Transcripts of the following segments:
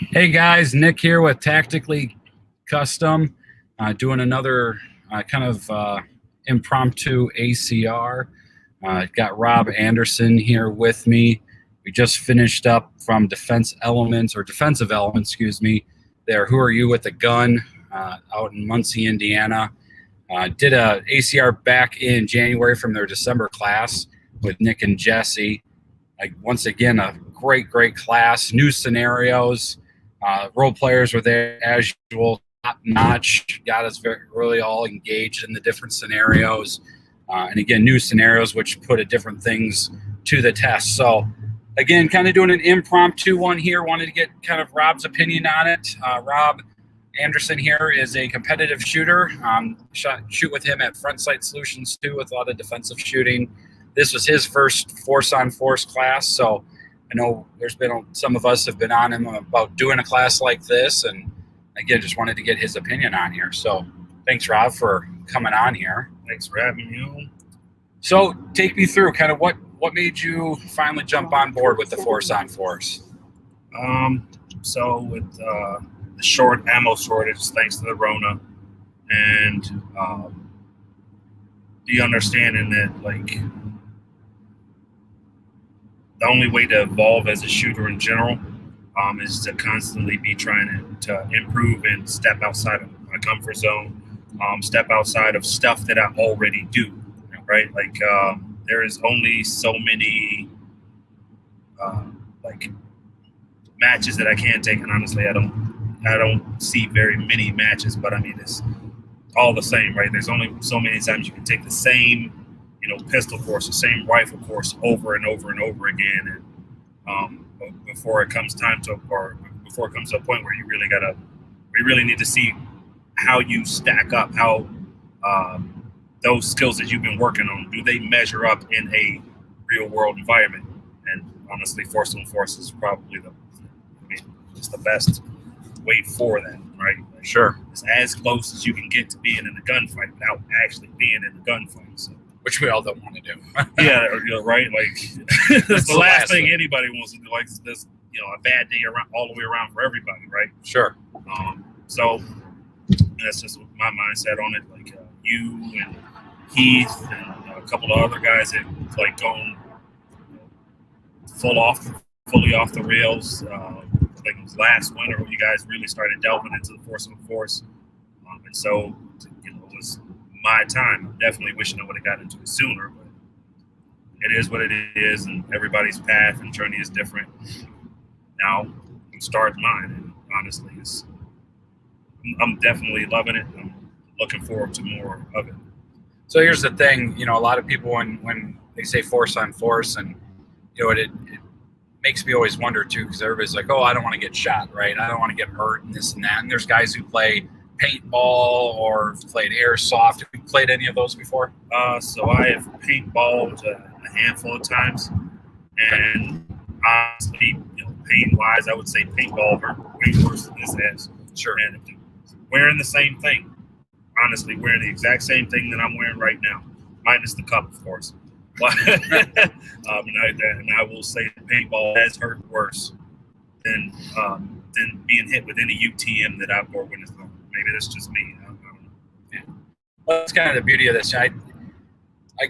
Hey guys, Nick here with Tactically Custom, doing another kind of impromptu ACR. Got Rob Anderson here with me. We just finished up from defensive elements, excuse me. There, Who Are You with a Gun, out in Muncie, Indiana. Did a ACR back in January from their December class with Nick and Jesse. Once again, a great class, new scenarios. Role players were there as usual, top notch, got us really all engaged in the different scenarios. And again, new scenarios which put different things to the test. So again, kind of doing an impromptu one here. Wanted to get kind of Rob's opinion on it. Rob Anderson here is a competitive shooter. Shoot with him at Front Sight Solutions too, with a lot of defensive shooting. This was his first force-on-force class, so I know there's been some of us have been on him about doing a class like this, and again, just wanted to get his opinion on here. So thanks, Rob, for coming on here. Thanks for having me on. So take me through kind of what made you finally jump on board with the force-on-force? So with the short ammo shortage, thanks to the Rona, and the understanding that like the only way to evolve as a shooter in general is to constantly be trying to improve and step outside of my comfort zone, step outside of stuff that I already do, right? Like there is only so many like matches that I can take, and honestly, I don't see very many matches, but I mean it's all the same, right? There's only so many times you can take the same pistol course, the same rifle course over and over and over again, and before it comes to a point where you really need to see how you stack up, how those skills that you've been working on, do they measure up in a real world environment? And honestly, force on force is probably it's the best way for that, right? Like, sure, it's as close as you can get to being in a gunfight without actually being in a gunfight. So. Which we all don't want to do. Yeah, right. Like that's the last thing anybody wants to do. Like this, a bad day all the way around for everybody, right? Sure. So that's just my mindset on it. Like you and Heath and a couple of other guys that like gone fully off the rails. I think it was last winter when you guys really started delving into the force on force, and so it was my time. I'm definitely wishing I would have gotten into it sooner, but it is what it is, and everybody's path and journey is different. Now I'm starting mine, and honestly, I'm definitely loving it. I'm looking forward to more of it. So here's the thing, a lot of people when they say force on force, and it makes me always wonder too, because everybody's like, oh, I don't want to get shot, right? I don't want to get hurt and this and that. And there's guys who play paintball or played airsoft. Have you played any of those before? So I have paintballed a handful of times, and honestly, paint-wise, I would say paintball hurt way worse than this has. Sure. And wearing the same thing, honestly, wearing the exact same thing that I'm wearing right now, minus the cup, of course. But and I will say that paintball has hurt worse than being hit with any UTM that I've wore when it's going. Maybe that's just me. I don't know. Yeah. Well, that's kind of the beauty of this. I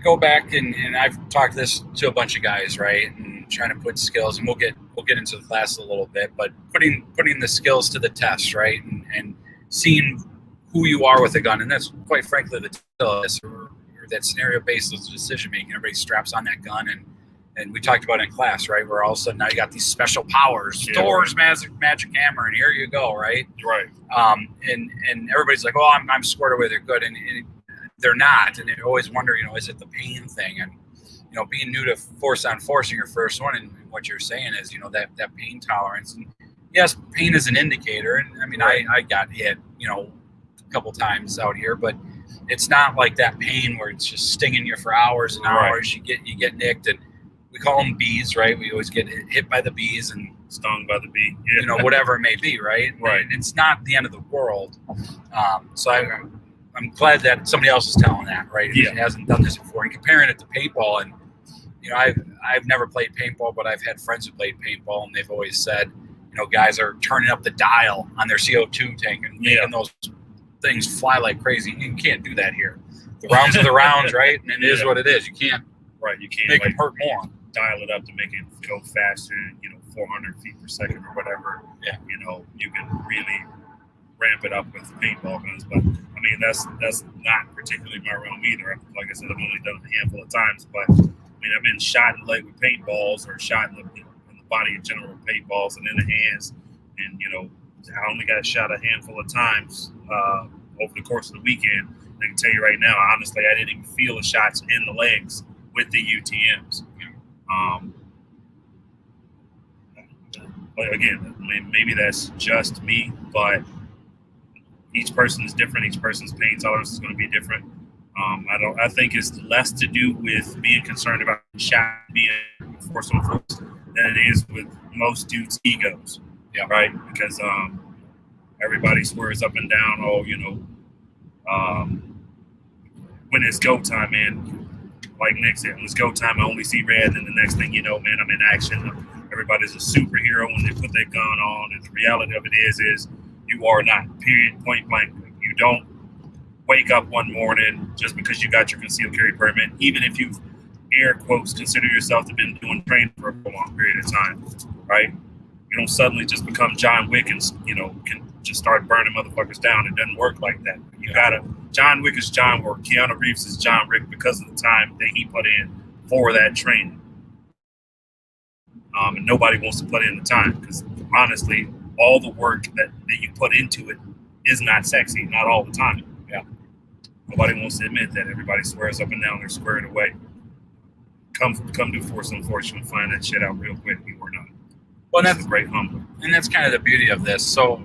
go back and I've talked this to a bunch of guys, right? And trying to put skills, and we'll get into the class a little bit, but putting the skills to the test, right? And seeing who you are with a gun, and that's quite frankly the test, or that scenario-based decision making. Everybody straps on that gun, and we talked about it in class, right? Where all of a sudden now you got these special powers, Thor's magic hammer, and here you go, right? Right. And everybody's like, oh, I'm squared away, they're good, and they're not, and they always wonder, is it the pain thing? And being new to force on force in your first one, and what you're saying is, that pain tolerance. And yes, pain is an indicator, and I mean, right. I got hit, a couple times out here, but it's not like that pain where it's just stinging you for hours and hours. Right. You get nicked, and we call them bees, right? We always get hit by the bees and stung by the bee, whatever it may be, right? Right. And it's not the end of the world. So I'm glad that somebody else is telling that, right? Yeah. He hasn't done this before. And comparing it to paintball, and I've never played paintball, but I've had friends who played paintball, and they've always said, guys are turning up the dial on their CO2 tank and making those things fly like crazy. You can't do that here. The rounds are the rounds, right? And it is what it is. You can't make them hurt more. Dial it up to make it go faster, 400 feet per second or whatever. Yeah. You can really ramp it up with paintball guns. But I mean, that's not particularly my realm either. Like I said, I've only done it a handful of times, but I mean, I've been shot in the leg with paintballs or shot in the body in general with paintballs and in the hands. And, I only got shot a handful of times over the course of the weekend. I can tell you right now, honestly, I didn't even feel the shots in the legs with the UTMs. But again, maybe that's just me, but each person is different. Each person's pain tolerance is going to be different. I think it's less to do with being concerned about shot being force on force than it is with most dudes' egos. Yeah. Right? Because everybody swears up and down, when it's go time, man, like Nick said, when it's go time, I only see red, and the next thing you know, man, I'm in action. Everybody's a superhero when they put their gun on, and the reality of it is you are not, period, point blank. You don't wake up one morning just because you got your concealed carry permit, even if you've, air quotes, consider yourself to have been doing training for a long period of time, right? You don't suddenly just become John Wick and, can just start burning motherfuckers down. It doesn't work like that. You gotta, John Wick is John Wick. Keanu Reeves is John Wick because of the time that he put in for that training. And nobody wants to put in the time because honestly, all the work that you put into it is not sexy, not all the time. Yeah. Nobody wants to admit that. Everybody swears up and down they're squared away. Come to Force Unfortunate, find that shit out real quick. You are not. Well, that's a great humble. And that's kind of the beauty of this. So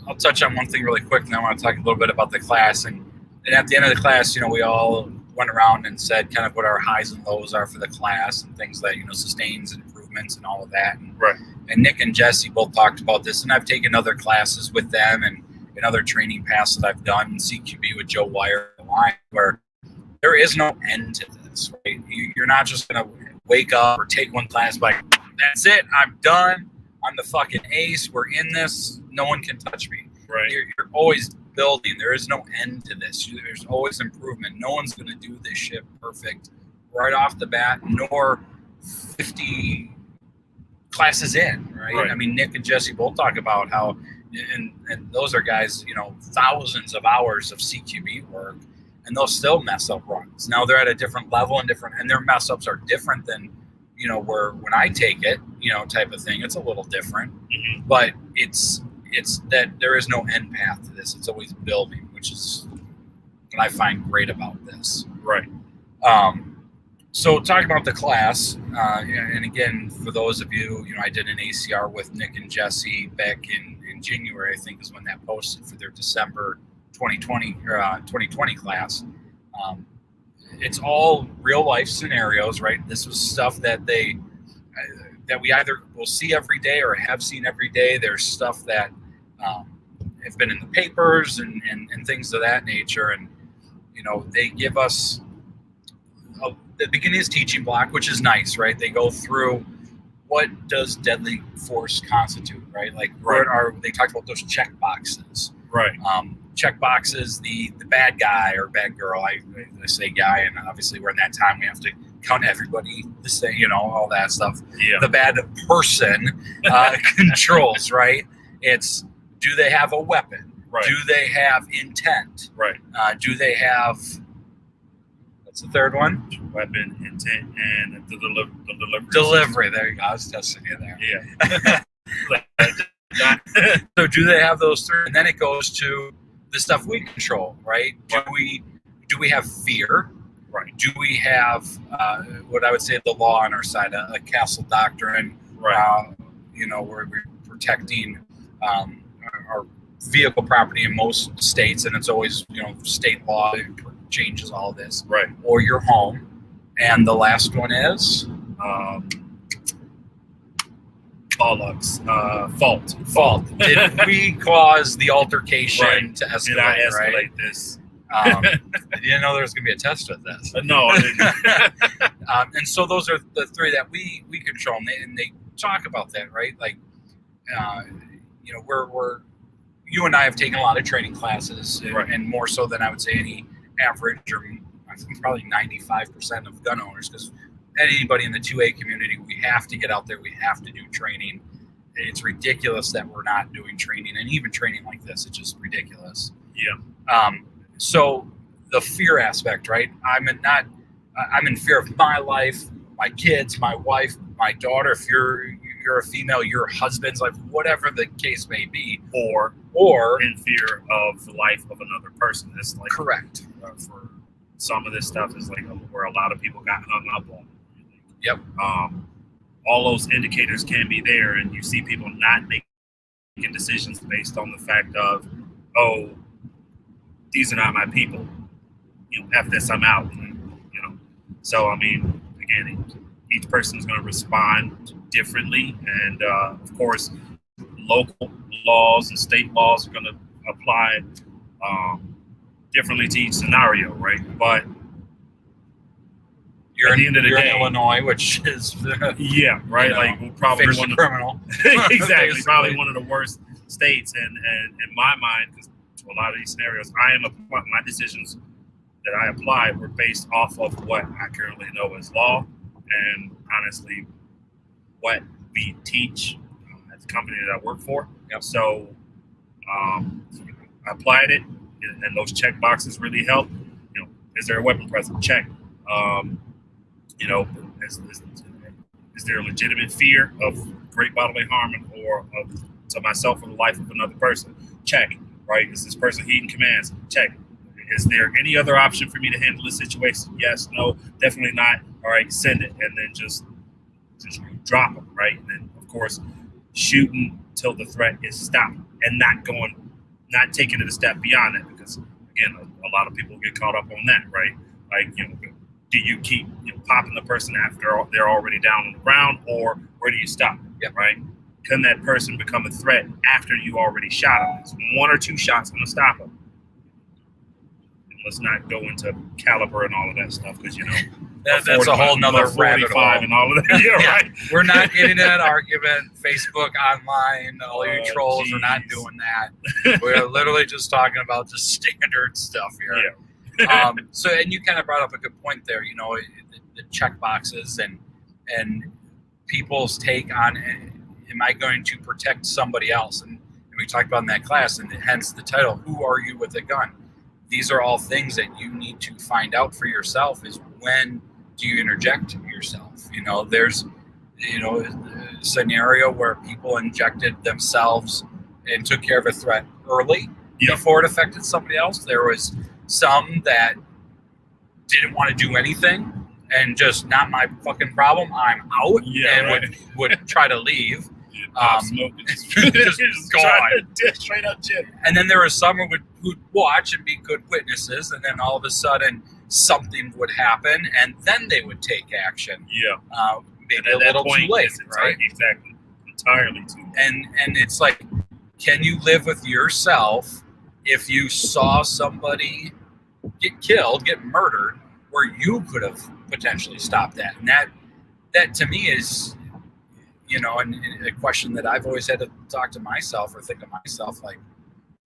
I'll touch on one thing really quick, and then I want to talk a little bit about the class. And at the end of the class, we all went around and said kind of what our highs and lows are for the class and things that, sustains and improvements and all of that. And, right. And Nick and Jesse both talked about this, and I've taken other classes with them and other training paths that I've done in CQB with Joe Wire, where there is no end to this, right? You're not just going to wake up or take one class like, that's it, I'm done. I'm the fucking ace. We're in this. No one can touch me. Right. You're always building. There is no end to this. There's always improvement. No one's going to do this shit perfect right off the bat, nor 50 classes in, right? I mean, Nick and Jesse both talk about how, and those are guys, thousands of hours of CQB work, and they'll still mess up runs. Now they're at a different level and their mess ups are different than, where when I take it, type of thing. It's a little different, but it's that there is no end path to this. It's always building, which is what I find great about this. Right. So talk about the class, and again, for those of you, I did an ACR with Nick and Jesse back in January, I think is when that posted for their December 2020 class. It's all real life scenarios, right? This was stuff that that we either will see every day or have seen every day. There's stuff that have been in the papers and things of that nature. And, they give us the beginning is teaching block, which is nice, right? They go through what does deadly force constitute, right? Like, they talked about those check boxes. Right. Check boxes, the bad guy or bad girl, I say guy, and obviously we're in that time, we have to count everybody the same, all that stuff. Yeah. The bad person controls, right? It's, do they have a weapon? Right. Do they have intent? Right. Do they have, what's the third one? Weapon, intent, and the delivery. Delivery, there you go. I was testing you there. Yeah. So do they have those three? And then it goes to the stuff we control, right? Do we have fear? Right. Do we have what I would say the law on our side, a castle doctrine? Right. Where we're protecting our vehicle property in most states, and it's always state law changes all this. Right. Or your home, and the last one is fault. Did we cause the altercation to escalate? Did I escalate this? I didn't know there was going to be a test with this. No, I didn't. And so those are the three that we control, and they talk about that, right? Like, you know, we're you and I have taken a lot of training classes, Right. and more so than I would say any average, or I think probably 95% of gun owners, because anybody in the 2A community, we have to get out there, we have to do training. It's ridiculous that we're not doing training, and even training like this, it's just ridiculous. Yeah. So the fear aspect, right? I'm in fear of my life, my kids, my wife, my daughter. If you're a female, your husband's life, whatever the case may be, or in fear of the life of another person. It's like correct. For some of this stuff is like where a lot of people got hung up on. Yep. All those indicators can be there, and you see people not making decisions based on the fact of, oh, these are not my people. You know, F this, I'm out. You know, so I mean, again, each person is going to respond differently, and of course, local laws and state laws are going to apply differently to each scenario, right? But You're at the end of the day, in Illinois, which is yeah, right. You know, like we're probably one of criminal. exactly, probably one of the worst states, and in my mind, because to a lot of these scenarios, my decisions that I apply were based off of what I currently know as law, and honestly, what we teach at the company that I work for. Yep. So I applied it, and those check boxes really help. You know, is there a weapon present? Check. You know, is there a legitimate fear of great bodily harm or to myself or the life of another person? Check. Right? Is this person heeding commands? Check. Is there any other option for me to handle this situation? Yes, no, definitely not. All right, send it, and then just drop them, right? And then, of course, shooting till the threat is stopped, and not taking it a step beyond that, because again, a lot of people get caught up on that, right? Like, you know, do you keep popping the person after they're already down on the ground, or where do you stop? Yep. Right? Can that person become a threat after you already shot them? Is one or two shots going to stop them? Let's not go into caliber and all of that stuff, because that's a whole nother rabbit hole and all of that. Yeah, right. We're not getting in that argument. Facebook, online, all you trolls, geez. We're not doing that. We're literally just talking about just standard stuff here. Yeah. So, and you kind of brought up a good point there. You know, the check boxes and people's take on, am I going to protect somebody else? And we talked about in that class, and hence the title, Who Are You with a Gun? These are all things that you need to find out for yourself, is when do you interject yourself? You know, there's, a scenario where people injected themselves and took care of a threat early before it affected somebody else. There was some that didn't want to do anything and just, not my fucking problem, I'm out, would try to leave. Just gone. Straight up chip. And then there was some who'd watch and be good witnesses, and then all of a sudden something would happen, and then they would take action. Yeah. Maybe a little too late, right? Exactly. Entirely too late. And it's like, can you live with yourself if you saw somebody get killed, get murdered, where you could have potentially stopped that? And that to me is, and a question that I've always had to talk to myself or think of myself, like,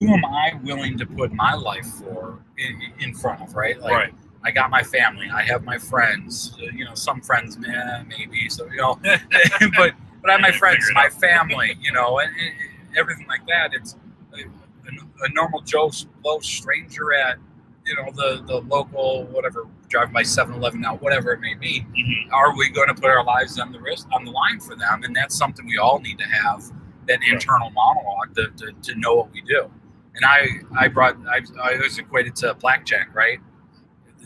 who am I willing to put my life in front of, right? Like, right. I got my family, I have my friends, some friends, maybe, so, but I have my friends, my family, and everything like that. It's a normal Joe Blow stranger at, the local, whatever, driving by 7-Eleven now, whatever it may be. Mm-hmm. Are we going to put our lives on the line for them? And that's something we all need to have, that internal monologue to know what we do. And I always equated to blackjack, right?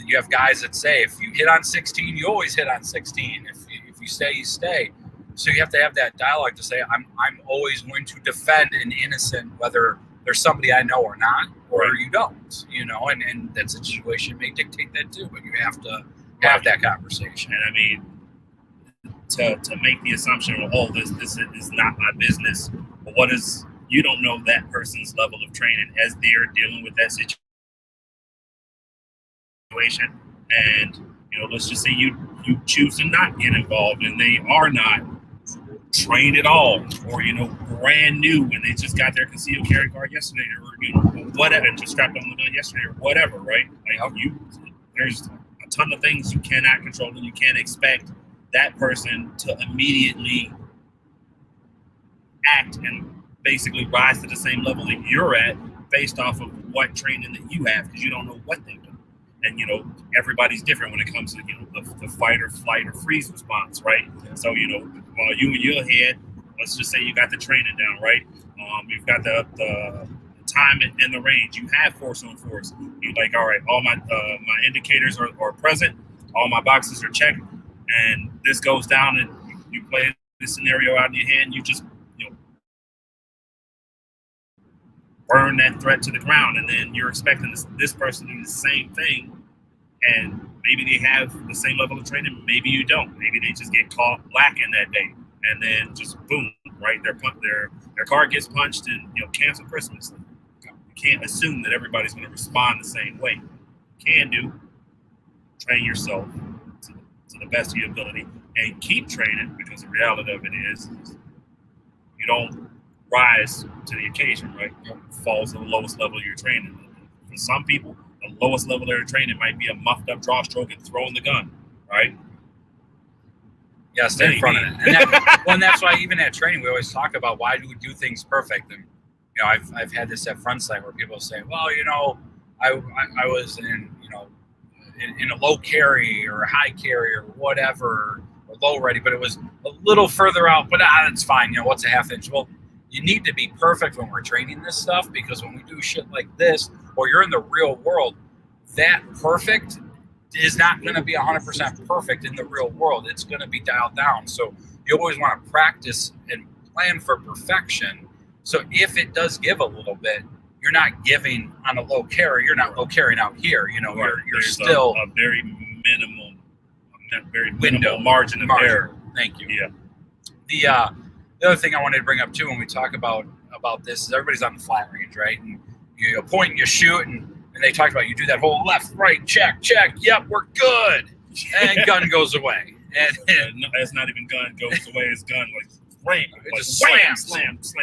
You have guys that say, if you hit on 16, you always hit on 16. If you stay, you stay. So you have to have that dialogue to say, I'm always going to defend an innocent, whether there's somebody I know or not, or you don't, and that situation may dictate that too, but you have to have that conversation. And I mean, to make the assumption, this is not my business, but you don't know that person's level of training as they're dealing with that situation. And, let's just say you choose to not get involved, and they are not trained at all, or brand new and they just got their concealed carry card yesterday, or whatever, and just strapped on the gun yesterday, or whatever, right? Like there's a ton of things you cannot control, and you can't expect that person to immediately act and basically rise to the same level that you're at based off of what training that you have, because you don't know what they've done. And everybody's different when it comes to the fight or flight or freeze response, right? So while you in your head, let's just say you got the training down, right? You've got the time in the range. You have force on force. You're like, all right, all my indicators are present, all my boxes are checked, and this goes down, and you play this scenario out in your head, and you just burn that threat to the ground, and then you're expecting this person to do the same thing, and maybe they have the same level of training, maybe you don't. Maybe they just get caught lacking that day, and then just boom, right? Their card gets punched, and cancel Christmas. You can't assume that everybody's going to respond the same way. You can do train yourself to the best of your ability, and keep training, because the reality of it is you don't rise to the occasion, right? Falls to the lowest level of your training. For some people, the lowest level of their training might be a muffed up draw stroke and throwing the gun, right? Yeah, stay in front of it. And that's why even at training, we always talk about why do we do things perfect. And I've had this at front sight where people say, well, I was in in a low carry or a high carry or whatever, or low ready, but it was a little further out, but it's fine. What's a half inch? Well, you need to be perfect when we're training this stuff, because when we do shit like this, or you're in the real world, that perfect is not going to be 100% perfect in the real world. It's going to be dialed down. So you always want to practice and plan for perfection. So if it does give a little bit, you're not giving on a low carry. You're not low carrying out here. You're still a very minimal margin of error. Thank you. Yeah. The other thing I wanted to bring up too when we talk about this is everybody's on the flat range, right? And you point and you shoot, and they talked about you do that whole left, right, check. Yep, we're good. And gun goes away. And it's not even gun goes away. It's gun like ram. It just slam.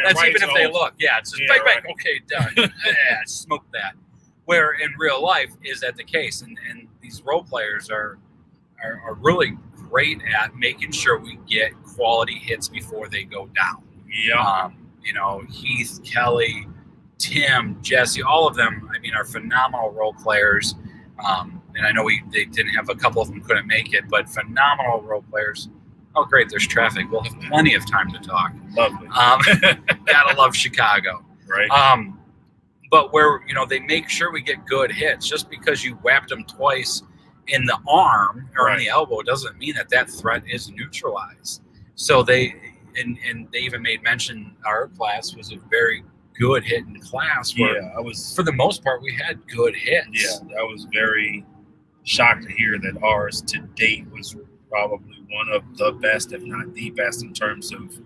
That's right, even if they look. Yeah, it's just bang. Right. Okay, done. Yeah, smoke that. Where in real life is that the case? And these role players are really great at making sure we get quality hits before they go down. Yeah. Heath, Kelly, Tim, Jesse, all of them, are phenomenal role players. And I know they didn't have a couple of them couldn't make it, but phenomenal role players. Oh, great. There's traffic. We'll have plenty of time to talk. Lovely. Gotta love Chicago. Right. But where, they make sure we get good hits. Just because you whapped them twice in the arm or in the elbow doesn't mean that threat is neutralized. So they even made mention our class was a very good hit in class where for the most part we had good hits. Yeah, I was very shocked to hear that ours to date was probably one of the best, if not the best, in terms of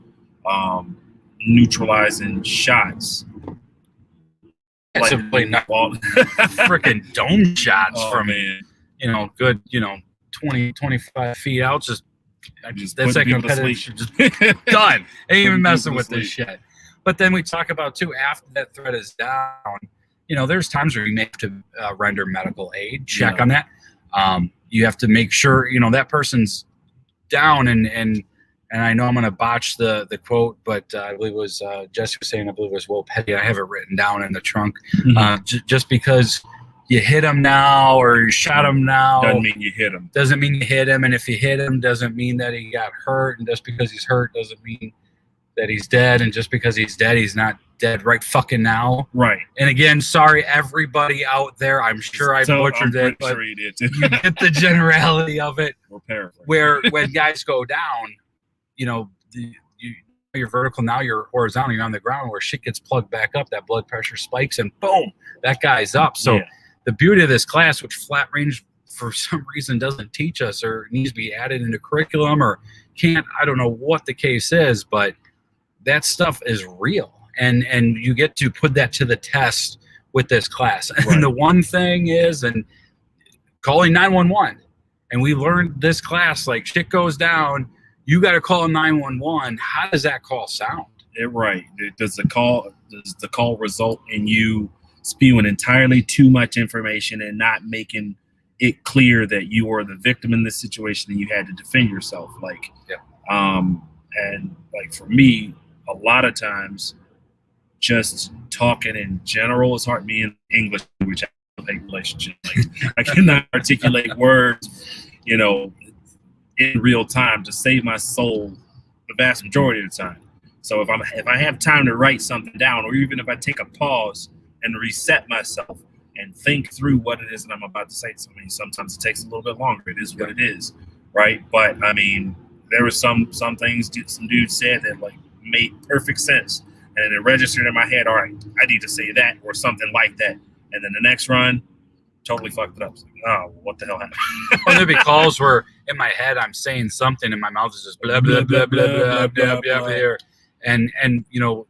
neutralizing shots. It's not freaking dome shots from good 20, 25 feet out. That's that competitive shit. Just done. Ain't even messing with this shit. But then we talk about too, after that threat is down, there's times where you may have to render medical aid, check on that. You have to make sure, that person's down and I know I'm going to botch the quote, but I believe it was Jesse was saying, I believe it was Will Petty. I have it written down in the trunk. Just because you hit him now or you shot him now doesn't mean you hit him. Doesn't mean you hit him. And if you hit him, doesn't mean that he got hurt. And just because he's hurt doesn't mean that he's dead. And just because he's dead, he's not dead right fucking now. Right. And again, sorry everybody out there. I'm sure I butchered it, but sure you did too. You get the generality of it. We're paraphrasing. Where when guys go down, you're vertical, now you're horizontal, you're on the ground, where shit gets plugged back up, that blood pressure spikes, and boom, that guy's up. So the beauty of this class, which flat range for some reason doesn't teach us or needs to be added into curriculum or can't, I don't know what the case is, but that stuff is real. And you get to put that to the test with this class. Right. And the one thing is, and calling 911, and we learned this class, like shit goes down, you got to call 911. How does that call sound? Right. Does the call result in you spewing entirely too much information and not making it clear that you are the victim in this situation and you had to defend yourself? Like, and like for me, a lot of times, just talking in general is hard. Me in English, which I have a relationship, like I cannot articulate words, in real time to save my soul the vast majority of the time. So if I have time to write something down, or even if I take a pause and reset myself and think through what it is that I'm about to say, sometimes it takes a little bit longer. It is what it is, right? But I mean, there were some things some dude said that like made perfect sense, and it registered in my head. All right, I need to say that or something like that, and then the next run, totally fucked it up. Like, oh, what the hell happened? Well, there'd be calls where in my head I'm saying something and my mouth is just blah blah blah blah blah blah blah here. And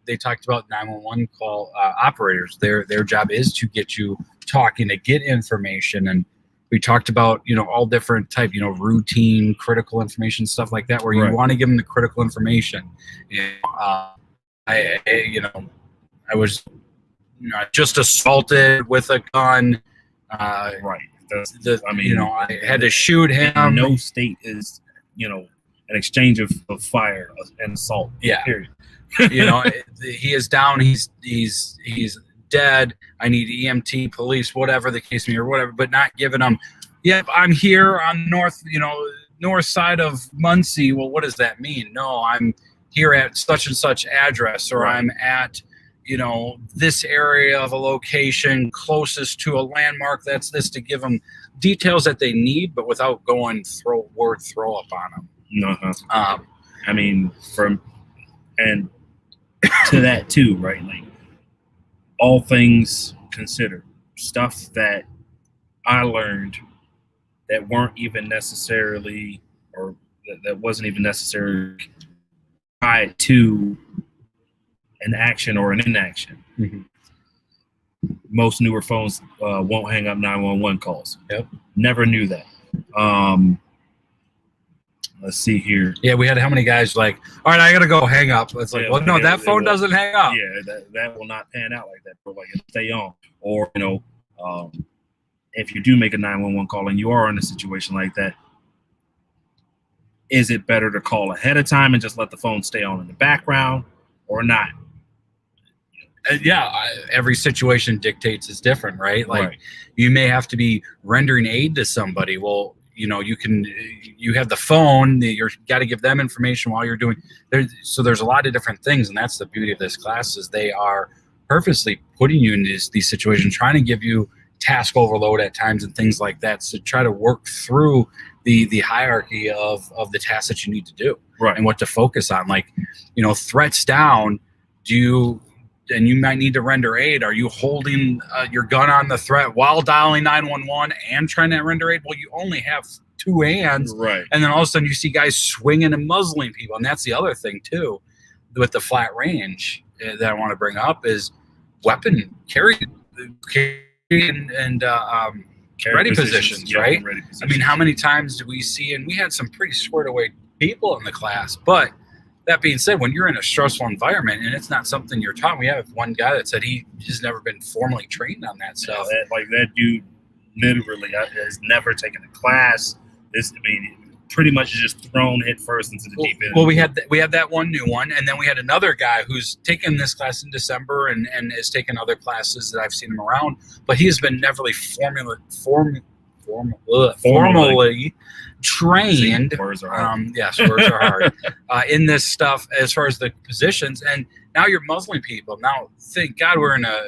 they talked about 911 call operators. Their job is to get you talking, to get information. And we talked about all different type, routine, critical information, stuff like that, where you want to give them the critical information. I was just assaulted with a gun. Right. I had to shoot him. No state is, an exchange of fire and assault. Yeah. Period. He is down. He's dead. I need EMT, police, whatever the case may be, or whatever. But not giving them. Yep, I'm here on north side of Muncie. Well, what does that mean? No, I'm here at such and such address, or I'm at this area of a location closest to a landmark. That's this, to give them details that they need, but without going throw up on them. And to that too, right? Like, all things considered, stuff that I learned that weren't even necessarily, or that wasn't even necessarily tied to an action or an inaction. Mm-hmm. Most newer phones won't hang up 911 calls. Yep. Never knew that. Let's see here. Yeah, we had how many guys like, all right, I gotta go hang up. It's like, well, no, that phone doesn't hang up. Yeah, that will not pan out like that. But like, stay on. Or if you do make a 911 call and you are in a situation like that, is it better to call ahead of time and just let the phone stay on in the background, or not? Every situation dictates is different, right? Like, you may have to be rendering aid to somebody. Well, you have the phone, you got to give them information while you're doing there. So there's a lot of different things. And that's the beauty of this class, is they are purposely putting you in these situations, trying to give you task overload at times and things like that. So try to work through the hierarchy of the tasks that you need to do, and what to focus on. Like, threats down, and you might need to render aid. Are you holding your gun on the threat while dialing 911 and trying to render aid? Well, you only have two hands. Right. And then all of a sudden you see guys swinging and muzzling people. And that's the other thing, too, with the flat range that I want to bring up, is weapon carry and ready positions, right? Ready positions. I mean, how many times do we see, and we had some pretty squared away people in the class, but that being said, when you're in a stressful environment and it's not something you're taught, we have one guy that said he's never been formally trained on that stuff. That dude literally has never taken a class. Pretty much just thrown head first into the deep end. Well, we had that one new one, and then we had another guy who's taken this class in December and has taken other classes that I've seen him around, but he has been never formally trained. Words are hard. Yes, words are hard. In this stuff as far as the positions, and now you're muzzling people. Now, thank God we're in a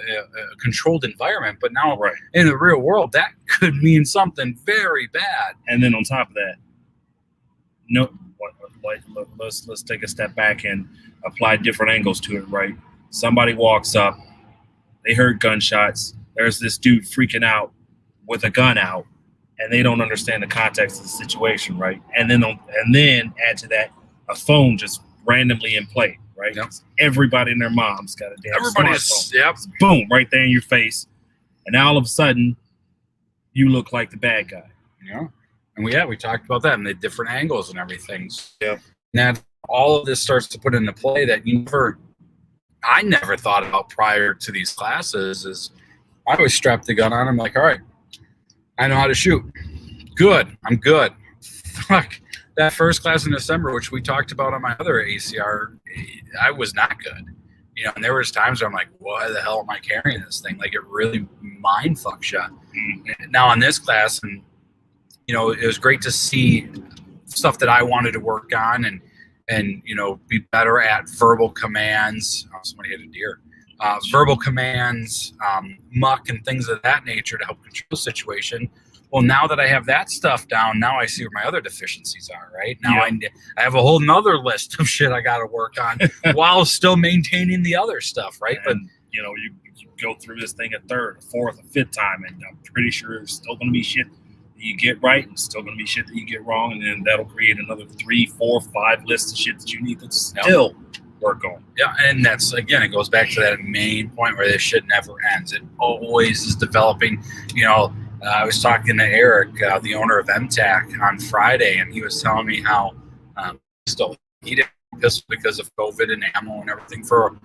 controlled environment, but now in the real world, that could mean something very bad. And then on top of that, let's take a step back and apply different angles to it. Right? Somebody walks up, they heard gunshots. There's this dude freaking out with a gun out, and they don't understand the context of the situation, right? And then add to that a phone just randomly in play, right? Yep. Everybody and their mom's got a damn smartphone. Yep. Boom, right there in your face, and now all of a sudden, you look like the bad guy. Yeah. And we talked about that and the different angles and everything. Yeah. that all of this starts to put into play that I never thought about prior to these classes. Is I always strap the gun on. I'm like, all right, I know how to shoot. Good, I'm good. Fuck, that first class in December, which we talked about on my other ACR, I was not good. You know, and there was times where I'm like, why the hell am I carrying this thing? Like, it really mind fucks you. Now on this class, and you know, it was great to see stuff that I wanted to work on and you know, be better at verbal commands. Oh, somebody hit a deer. Verbal commands, muck, and things of that nature to help control the situation. Well, now that I have that stuff down, now I see where my other deficiencies are, right? Now I have a whole nother list of shit I got to work on while still maintaining the other stuff, right? And, but you know, you go through this thing a third, a fourth, a fifth time, and I'm pretty sure there's still going to be shit that you get right and still going to be shit that you get wrong, and then that'll create another 3, 4, 5 lists of shit that you need to still work on. Yeah, and that's, again, it goes back to that main point where this shit never ends. It always is developing. You know, I was talking to Eric, the owner of MTAC, on Friday, and he was telling me how he didn't pistol because of COVID and ammo and everything for,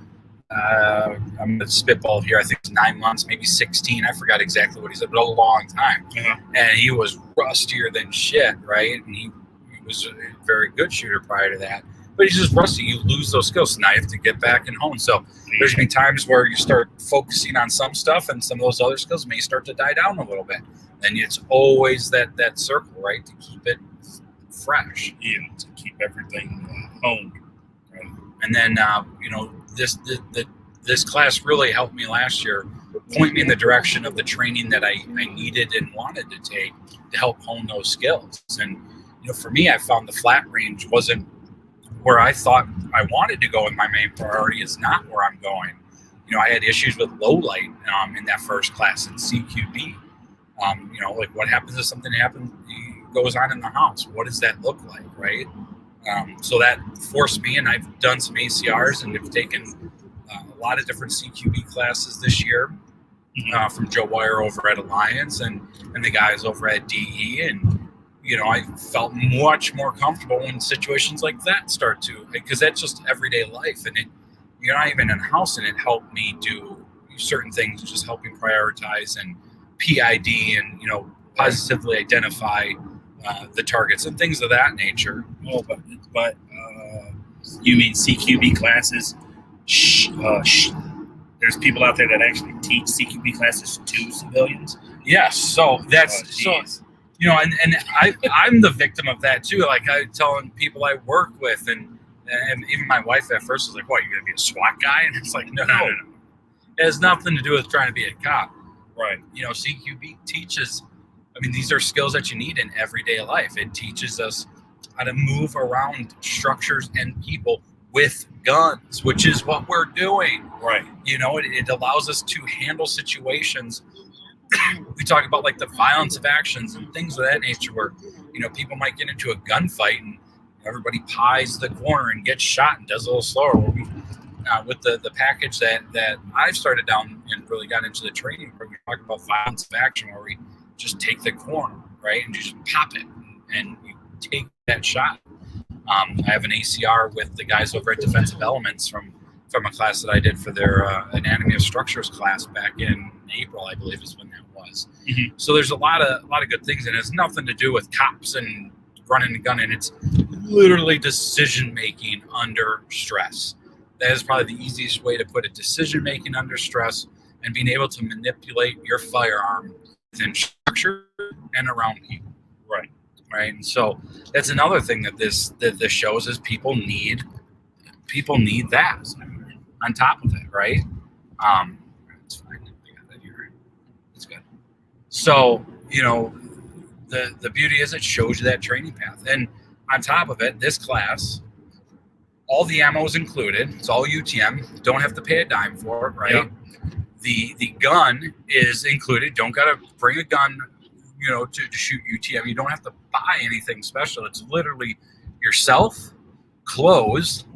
I'm going to spitball here, I think it's 9 months, maybe 16. I forgot exactly what he said, but a long time. And he was rustier than shit, right? And he was a very good shooter prior to that. But he's just rusty. You lose those skills. So now you have to get back and hone. So there's going to be times where you start focusing on some stuff and some of those other skills may start to die down a little bit. And it's always that circle, right, to keep it fresh. Yeah, to keep everything honed. Right? And then, you know, this class really helped me last year, point me in the direction of the training that I needed and wanted to take to help hone those skills. And, you know, for me, I found the flat range wasn't where I thought I wanted to go, and my main priority is not where I'm going. You know, I had issues with low light in that first class in CQB. You know, like what happens if something goes on in the house? What does that look like, right? So that forced me, and I've done some ACRs and have taken a lot of different CQB classes this year from Joe Wire over at Alliance and the guys over at DE. And, you know, I felt much more comfortable when situations like that start to, because that's just everyday life. And you're not even in a house, and it helped me do certain things, just helping prioritize and PID and, you know, positively identify the targets and things of that nature. Oh, but you mean CQB classes? There's people out there that actually teach CQB classes to civilians. Yes, so that's you know, and I'm the victim of that too. Like I telling people I work with, and even my wife at first was like, "What, you're gonna be a SWAT guy?" And it's like, no. It has nothing to do with trying to be a cop. Right. You know, CQB teaches, I mean, these are skills that you need in everyday life. It teaches us how to move around structures and people with guns, which is what we're doing. Right. You know, it allows us to handle situations. We talk about like the violence of actions and things of that nature where, you know, people might get into a gunfight and everybody pies the corner and gets shot and does a little slower. Where we, with the package that I've started down and really got into the training where we talk about violence of action, where we just take the corner, right, and you just pop it and you take that shot. I have an ACR with the guys over at Defensive Elements from a class that I did for their Anatomy of Structures class back in April, I believe is when that was. Mm-hmm. So there's a lot of good things, and it has nothing to do with cops and running and gunning. It's literally decision making under stress. That is probably the easiest way to put it. Decision making under stress and being able to manipulate your firearm within structure and around people. Right. Right. And so that's another thing that this shows is people need that on top of it, right? It's fine. I got that here. It's good. So, you know, the beauty is it shows you that training path. And on top of it, this class, all the ammo is included. It's all UTM. Don't have to pay a dime for it, right? Yep. The gun is included. Don't got to bring a gun, you know, to shoot UTM. You don't have to buy anything special. It's literally yourself, clothes,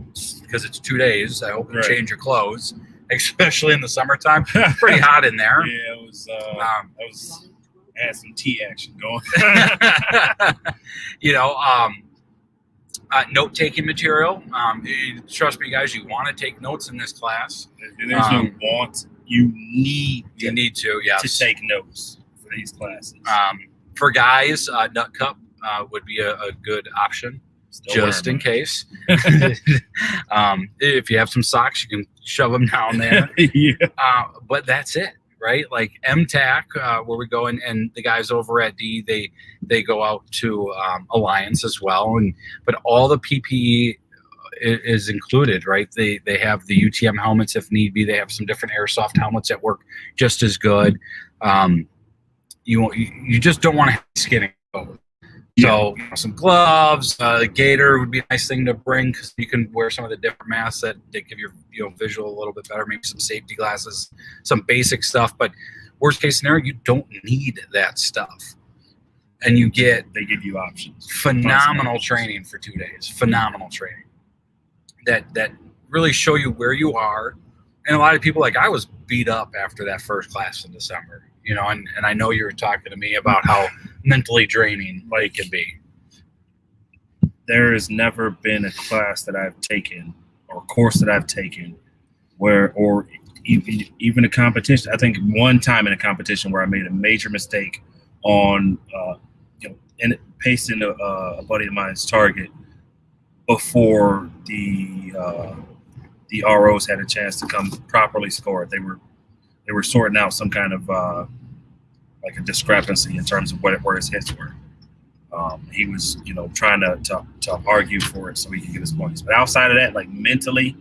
because it's 2 days. I hope you change your clothes, especially in the summertime. It's pretty hot in there. Yeah, it was. I had some tea action going. You know, Note-taking material. Trust me, guys, you want to take notes in this class. There's no want. You need to, yes. to take notes for these classes. For guys, nut cup would be a good option, just in case. If you have some socks, you can shove them down there. Yeah. But that's it, right? Like MTAC, where we go in, and the guys over at D, they go out to Alliance as well, but all the PPE is included, right? They have the UTM helmets if need be. They have some different airsoft helmets that work just as good. You just don't want to have skin and coat. So some gloves, gator would be a nice thing to bring because you can wear some of the different masks that give your visual a little bit better. Maybe some safety glasses, some basic stuff. But worst case scenario, you don't need that stuff, and they give you options. Phenomenal training for 2 days. Phenomenal training that really show you where you are. And a lot of people, like I was beat up after that first class in December. And I know you were talking to me about how mentally draining it can be. There has never been a class that I've taken or a course that I've taken or even a competition. I think one time in a competition where I made a major mistake on, pasting a buddy of mine's target before the ROs had a chance to come properly score it. They were sorting out some kind of like a discrepancy in terms of where his hits were. He was, trying to argue for it so he could get his points. But outside of that, like mentally,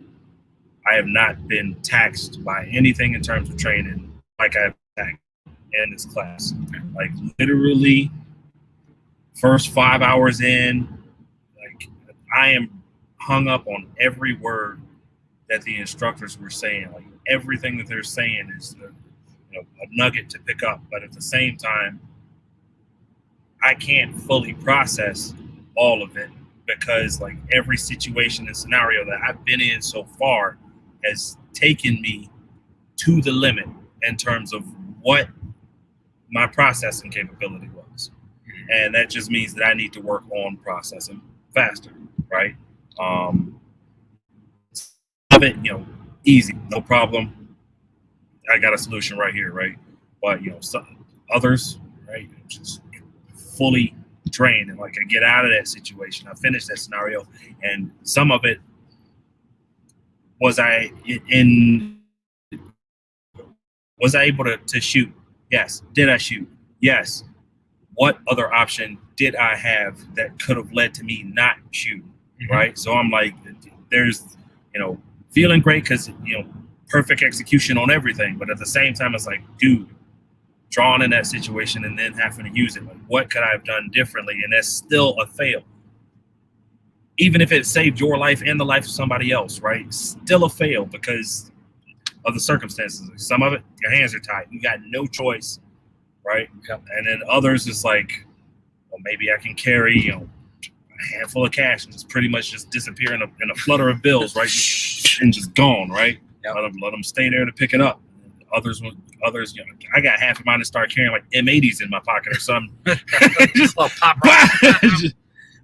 I have not been taxed by anything in terms of training like I've taxed in this class. Like literally, first 5 hours in, like I am hung up on every word that the instructors were saying. Like everything that they're saying is a nugget to pick up, but at the same time, I can't fully process all of it because like every situation and scenario that I've been in so far has taken me to the limit in terms of what my processing capability was. And that just means that I need to work on processing faster, right? Of it, easy, no problem. I got a solution right here, right? But some others, right, just fully drained, and like I get out of that situation, I finish that scenario, and some of it was I able to shoot? Yes. Did I shoot? Yes. What other option did I have that could have led to me not shooting? Right. So I'm like, there's feeling great because perfect execution on everything, but at the same time, it's like, dude, drawn in that situation and then having to use it. Like, what could I have done differently? And that's still a fail. Even if it saved your life and the life of somebody else, right? Still a fail because of the circumstances. Some of it, your hands are tied. You got no choice, right? Yep. And then others, it's like, well, maybe I can carry, a handful of cash and just pretty much just disappear in a flutter of bills, right? And just gone, right? Yep. Let them stay there to pick it up. Others, I got half of mine to start carrying like M80s in my pocket or something. Just a pop.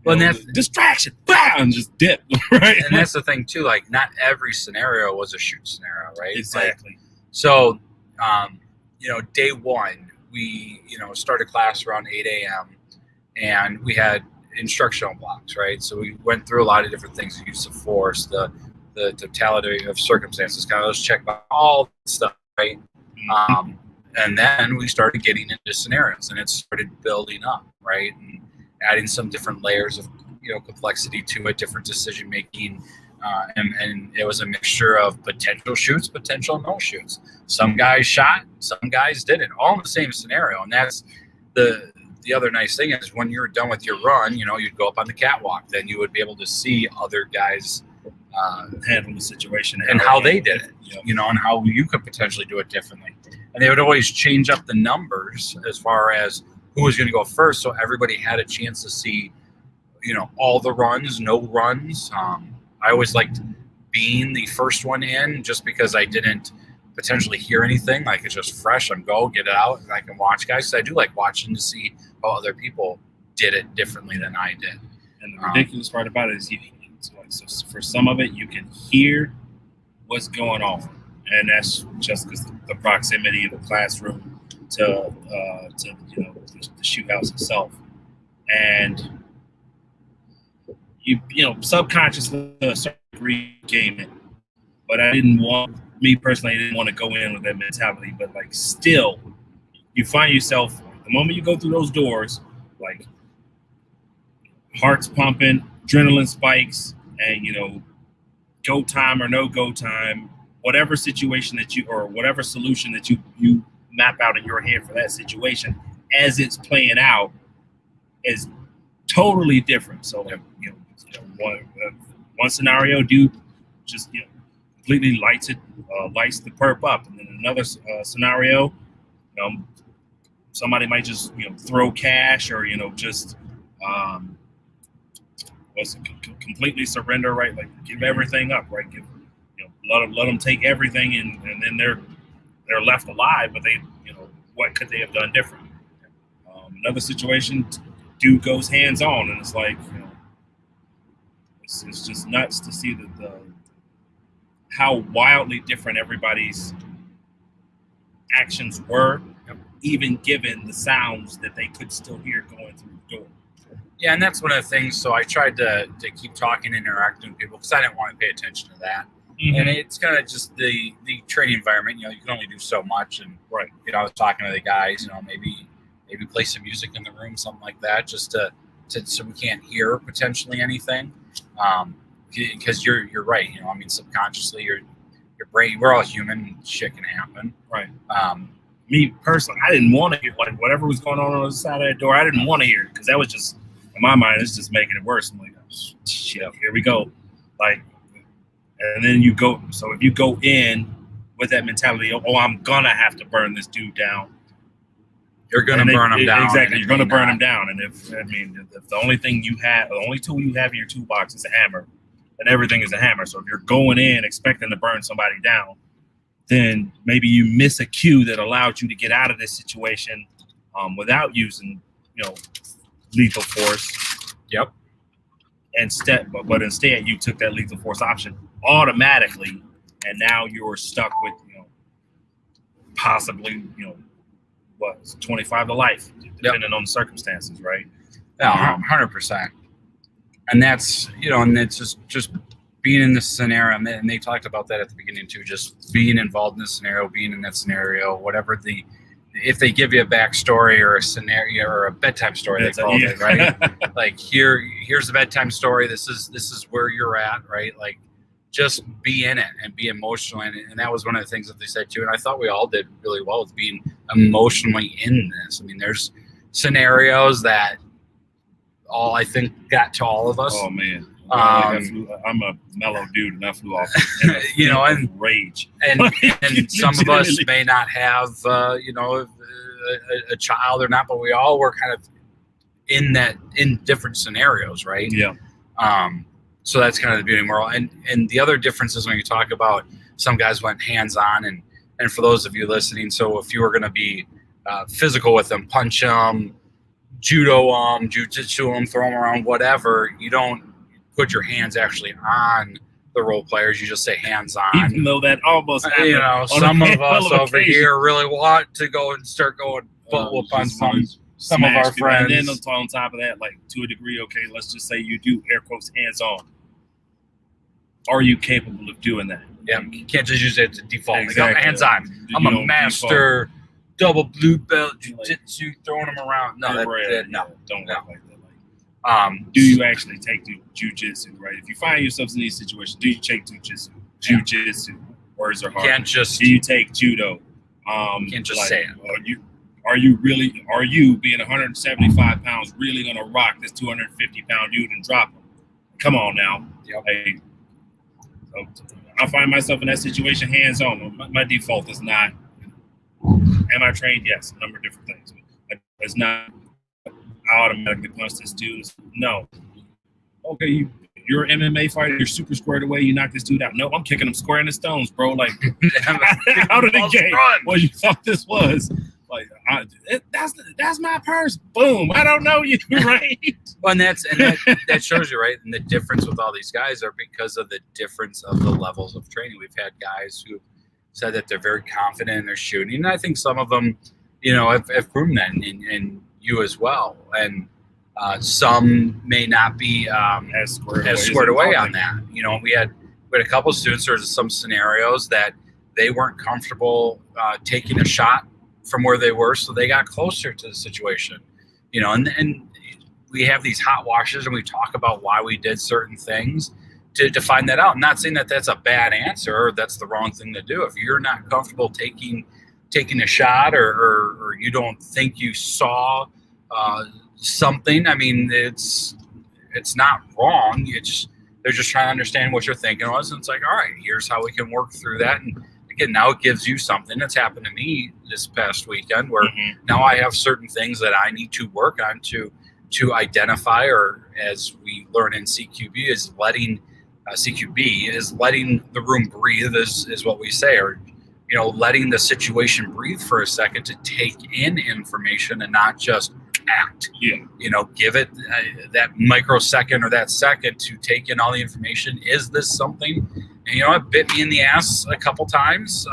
Well, and that's distraction. And just dip, right? And that's the thing too. Like, not every scenario was a shoot scenario, right? Exactly. Like, so, day one, we started class around 8 a.m. and we had instructional blocks, right? So we went through a lot of different things: the use of force, the totality of circumstances, kind of let's check about all that stuff, right? And then we started getting into scenarios, and it started building up, right? And adding some different layers of complexity to it, different decision making, and it was a mixture of potential shoots, potential no shoots. Some guys shot, some guys didn't, all in the same scenario. And that's the other nice thing is when you're done with your run, you'd go up on the catwalk, then you would be able to see other guys handle the situation and how they did it, and how you could potentially do it differently. And they would always change up the numbers as far as who was going to go first, so everybody had a chance to see, all the runs, no runs. I always liked being the first one in, just because I didn't potentially hear anything. Like, it's just fresh. I'm get it out, and I can watch guys. So I do like watching to see how other people did it differently than I did. And the ridiculous part about it is so for some of it, you can hear what's going on. And that's just because the proximity of the classroom to the shoot house itself. And you subconsciously to a certain degree game it. But I didn't want to go in with that mentality. But like still, you find yourself the moment you go through those doors, like heart's pumping, adrenaline spikes, and go time or no go time, whatever situation whatever solution that you map out in your head for that situation as it's playing out is totally different. So one scenario, dude just completely lights the perp up, and then another scenario, somebody might just throw cash or just completely surrender, right? Like give everything up, right? Let them take everything, and then they're left alive, but they what could they have done different? Another situation, dude goes hands on, and it's like it's just nuts to see how wildly different everybody's actions were, even given the sounds that they could still hear going through the door. Yeah, and that's one of the things. So I tried to keep talking and interacting with people because I didn't want to pay attention to that. Mm-hmm. And it's kind of just the training environment. You can only do so much. And right, I was talking to the guys. Maybe play some music in the room, something like that, just to so we can't hear potentially anything. Because you're right. Subconsciously, your brain. We're all human. Shit can happen. Right. Me personally, I didn't want to hear like whatever was going on the other side of that door. I didn't want to hear it because that was just in my mind. It's just making it worse. I'm like, shit, here we go. Like, and then you go. So if you go in with that mentality, I'm gonna have to burn this dude down. You're gonna burn him down. Exactly, you're gonna burn him down. And if the only thing you have, the only tool you have in your toolbox is a hammer, and everything is a hammer. So if you're going in expecting to burn somebody down, then maybe you miss a cue that allowed you to get out of this situation without using, lethal force. Yep. But instead you took that lethal force option automatically, and now you're stuck with, possibly, 25 to life, depending on the circumstances, right? Yeah, 100%. And that's, and it's just being in this scenario, and they talked about that at the beginning too, just being involved in the scenario, being in that scenario, whatever if they give you a backstory or a scenario or a bedtime story, they call it, right? Like here's the bedtime story. This is where you're at, right? Like just be in it and be emotional. And that was one of the things that they said too. And I thought we all did really well with being emotionally in this. There's scenarios that I think got to all of us. Oh man. I'm a mellow dude, and I flew off in rage. And some of us may not have, a child or not, but we all were kind of in different scenarios, right? Yeah. So that's kind of the beauty of moral. And the other difference is when you talk about some guys went hands-on, and for those of you listening, so if you were going to be physical with them, punch them, judo them, jiu-jitsu them, throw them around, whatever, you don't put your hands actually on the role players. You just say hands on. Even though that almost happened. Some of us over here really want to go and start going foot whoop on some of our friends. And then on top of that, like to a degree, okay, let's just say you do air quotes hands on. Are you capable of doing that? Yeah, you can't just use it to default. Exactly. Like, hands on. I'm a master double blue belt jiu-jitsu, throwing them around. No, don't work like that. Do you actually take jiu-jitsu, right? If you find yourself in these situations, do you take jiu-jitsu? Words are hard. Can't just. Do you take judo? Can't just say it. Are you being 175 pounds really going to rock this 250-pound dude and drop him? Come on now. Yep. Hey, so I find myself in that situation hands on. My default is not. Am I trained? Yes, a number of different things. It's not. I automatically punch this dude. No. Okay, you're an MMA fighter. You're super squared away. You knock this dude out. No, I'm kicking him square in the stones, bro. Like, out of the game. What you thought this was? Like, that's my purse. Boom. I don't know you, right? Well, and that shows you, right? And the difference with all these guys are because of the difference of the levels of training. We've had guys who said that they're very confident in their shooting, and I think some of them, have proven that, and you as well. And some may not be as squared away on that. We had a couple of students. There's some scenarios that they weren't comfortable taking a shot from where they were, so they got closer to the situation. And we have these hot washes, and we talk about why we did certain things to find that out. I'm not saying that that's a bad answer or that's the wrong thing to do. If you're not comfortable taking a shot, or you don't think you saw something, I mean, it's not wrong. They're just trying to understand what your thinking was, and it's like, all right, here's how we can work through that. And again, now it gives you something. That's happened to me this past weekend, where now I have certain things that I need to work on to identify, or as we learn in CQB, is letting the room breathe, is what we say, or letting the situation breathe for a second to take in information and not just act. Give it that microsecond or that second to take in all the information. Is this something? And it bit me in the ass a couple times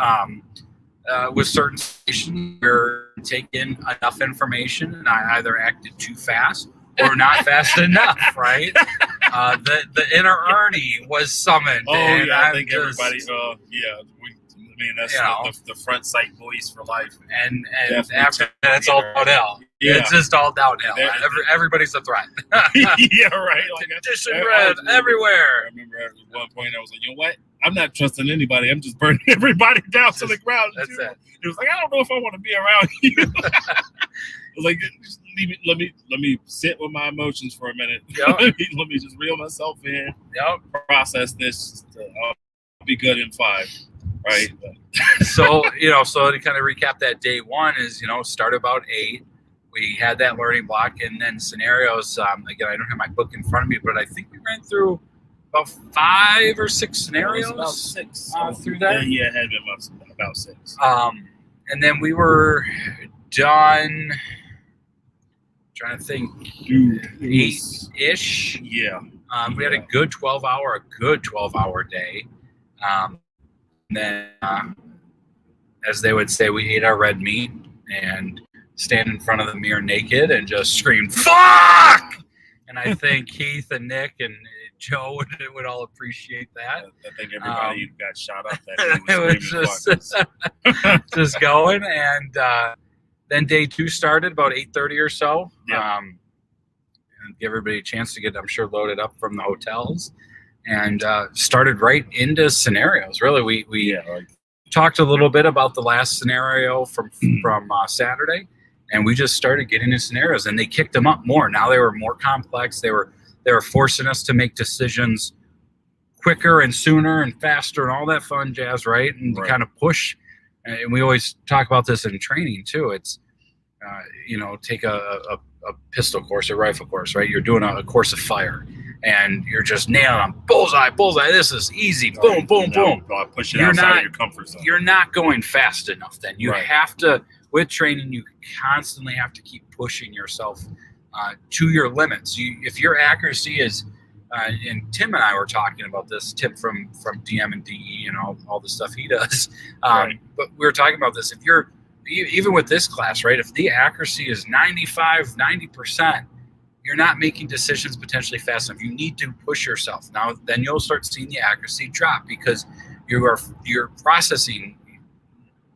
with certain situations where I take in enough information and I either acted too fast or not fast enough, right? The inner Ernie was summoned. Oh, and I think everybody, that's the front sight voice for life. And after that, it's all downhill. Yeah. It's just all downhill. Everybody's a threat. Yeah, right. Like, condition red everywhere. I remember at one point I was like, what? I'm not trusting anybody. I'm just burning everybody down to the ground. That's it. It was like, I don't know if I want to be around you. I was like, just let me sit with my emotions for a minute. Yep. let me just reel myself in. Yep. Process this. I'll be good in 5. Right. So to kind of recap that day one is, start about 8. We had that learning block, and then scenarios. Again, I don't have my book in front of me, but I think we ran through about 5 or 6 scenarios. About 6 through that. Yeah, it had been about 6. And then we were done. Trying to think, 8-ish. Yeah. We had a good 12-hour day. And then, as they would say, we ate our red meat and stand in front of the mirror naked and just scream, "Fuck!" And I think Keith and Nick and Joe would all appreciate that. I think everybody got shot up that day. It was just going. And then day 2 started about 8:30 or so. Yeah. And give everybody a chance to get, I'm sure, loaded up from the hotels. And started right into scenarios. Really, we talked a little bit about the last scenario from Saturday, and we just started getting into scenarios, and they kicked them up more. Now they were more complex. They were forcing us to make decisions quicker and sooner and faster and all that fun jazz, right? And to kind of push. And we always talk about this in training too. It's take a pistol course, a rifle course, right? You're doing a course of fire. And you're just nailing them. Bullseye. This is easy. Boom, boom, boom. Push it outside of your comfort zone. You're not going fast enough then. You have to, with training, you constantly have to keep pushing yourself to your limits. If your accuracy is, and Tim and I were talking about this, Tim from DM and DE and all the stuff he does. But we were talking about this. If you're, even with this class, right, if the accuracy is 90%, you're not making decisions potentially fast enough. You need to push yourself. Now, then you'll start seeing the accuracy drop because you're processing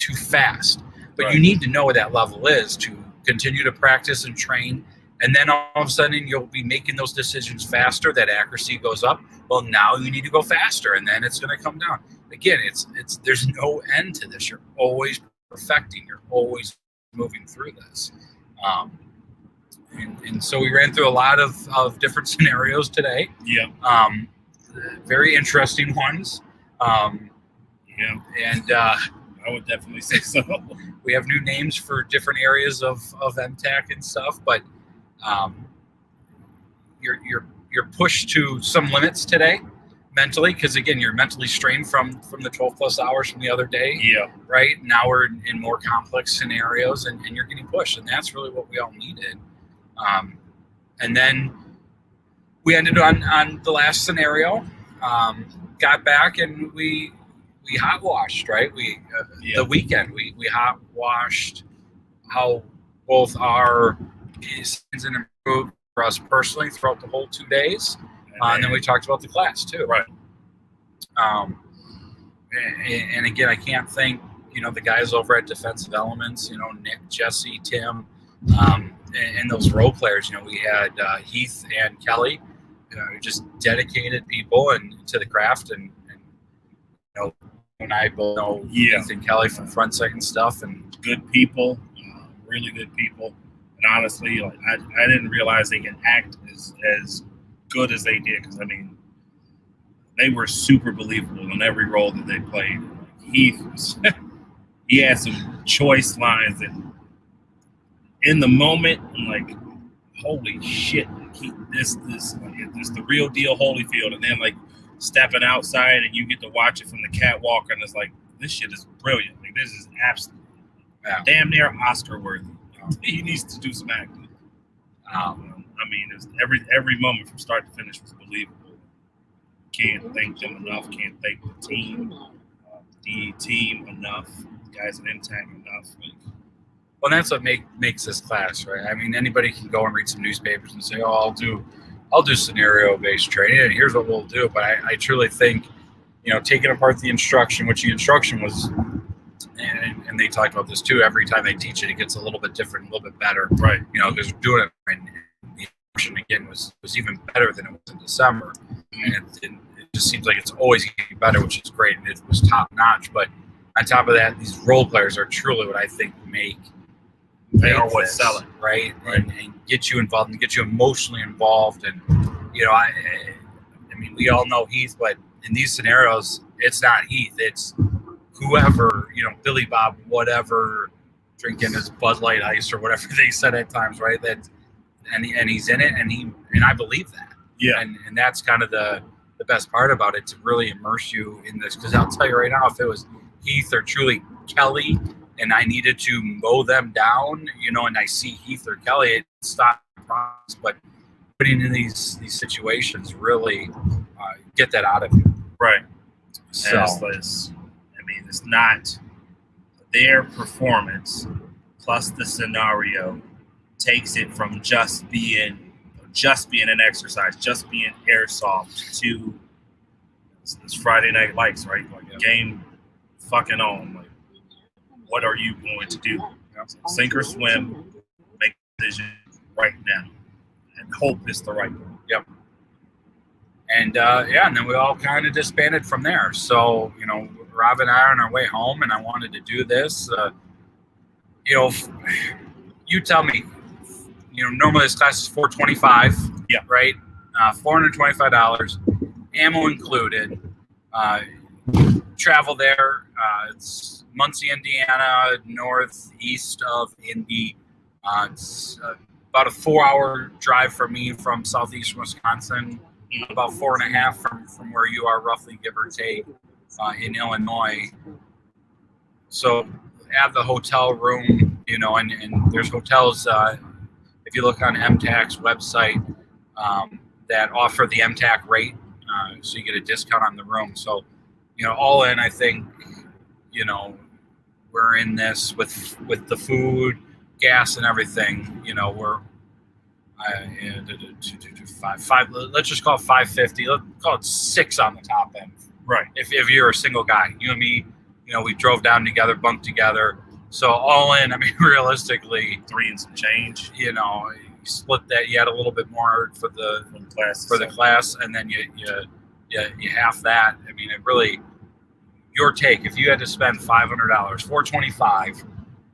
too fast. But you need to know what that level is to continue to practice and train. And then all of a sudden you'll be making those decisions faster. That accuracy goes up. Well, now you need to go faster, and then it's going to come down. Again, it's there's no end to this. You're always perfecting. You're always moving through this. And so we ran through a lot of different scenarios today. Yeah. Very interesting ones. And I would definitely say so. We have new names for different areas of MTAC and stuff, but you're pushed to some limits today. mentally, because again, you're mentally strained from the 12 plus hours from the other day. Yeah. Right now we're in more complex scenarios, and you're getting pushed, and that's really what we all needed. And then we ended on the last scenario. Got back and we hot washed, right? The weekend we hot washed how both our seasons improved for us personally throughout the whole 2 days, and then we talked about the class too. Right. And again, I can't thank the guys over at Defensive Elements, Nick, Jesse, Tim, and those role players. We had Heath and Kelly, just dedicated people and to the craft, and you and I both know Heath and Kelly from front second stuff, and good people, really good people. And honestly, I didn't realize they could act as good as they did, because I mean, they were super believable in every role that they played. Heath he had some choice lines that in the moment I'm like, holy shit, this is the real deal Holyfield. And then like stepping outside and you get to watch it from the catwalk, and it's like, this shit is brilliant. Like, this is absolutely damn near Oscar worthy. He needs to do some acting. I mean, it was every moment from start to finish was believable. Can't thank them enough. Can't thank the team enough. The guys at MTAC enough. Well, that's what makes this class, right? I mean, anybody can go and read some newspapers and say, "Oh, I'll do scenario-based training, and here's what we'll do." But I truly think, taking apart the instruction, which the instruction was, and they talked about this too. Every time they teach it, it gets a little bit different, a little bit better, right? Because we're doing it. And the instruction again was even better than it was in December, and it just seems like it's always getting better, which is great, and it was top notch. But on top of that, these role players are truly what I think they are what sell it, right? And get you involved and get you emotionally involved. And I mean, we all know Heath, but in these scenarios, it's not Heath, it's whoever, Billy Bob, whatever, drinking his Bud Light Ice or whatever they said at times, right? That and he's in it, and I believe that. Yeah. And that's kind of the best part about it, to really immerse you in this. Because I'll tell you right now, if it was Heath or truly Kelly, and I needed to mow them down, and I see Heath or Kelly, it stopped the process. But putting in these situations really get that out of you. Right. So, it's not their performance plus the scenario takes it from just being an exercise, just being airsoft, to this Friday Night Lights, right? Like, game fucking on. Like, what are you going to do? Sink or swim, make a decision right now, and hope it's the right one. Yep. And and then we all kind of disbanded from there. So, Rob and I are on our way home, and I wanted to do this. You tell me, normally this class is $425. Yeah. Right? $425, ammo included. Travel there. It's Muncie, Indiana, northeast of Indy. It's about a 4-hour drive for me from southeastern Wisconsin, about 4.5 from where you are, roughly, give or take, in Illinois. So have the hotel room, and there's hotels, if you look on MTAC's website, that offer the MTAC rate, so you get a discount on the room. So, all in, I think, we're in this with the food, gas, and everything. We're five. Let's just call it 550. Let's call it 6 on the top end. Right. If you're a single guy, you and me, we drove down together, bunked together. So all in, I mean, realistically, 3 and some change. You split that. You had a little bit more for the class, and then you half that. I mean, it really, your take. If you had to spend $500, $425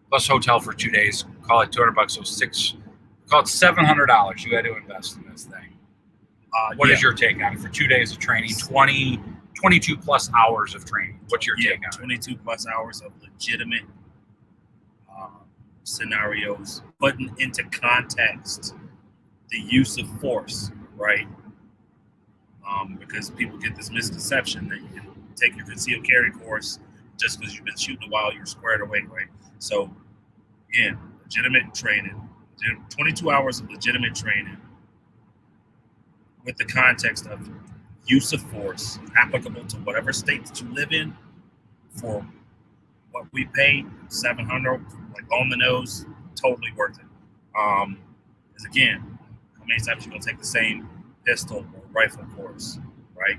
plus hotel for 2 days, call it $200. So call it $700 you had to invest in this thing. What is your take on it for 2 days of training? 22 plus hours of training. What's your take on it? 22 plus hours of legitimate scenarios, putting into context the use of force, right? because people get this misconception that you can take your concealed carry course just because you've been shooting a while, you're squared away, right? So, again, legitimate training, 22 hours of legitimate training with the context of use of force applicable to whatever state that you live in for what we pay, $700, like on the nose, totally worth it. Because again, how many times you gonna take the same pistol or rifle course, right?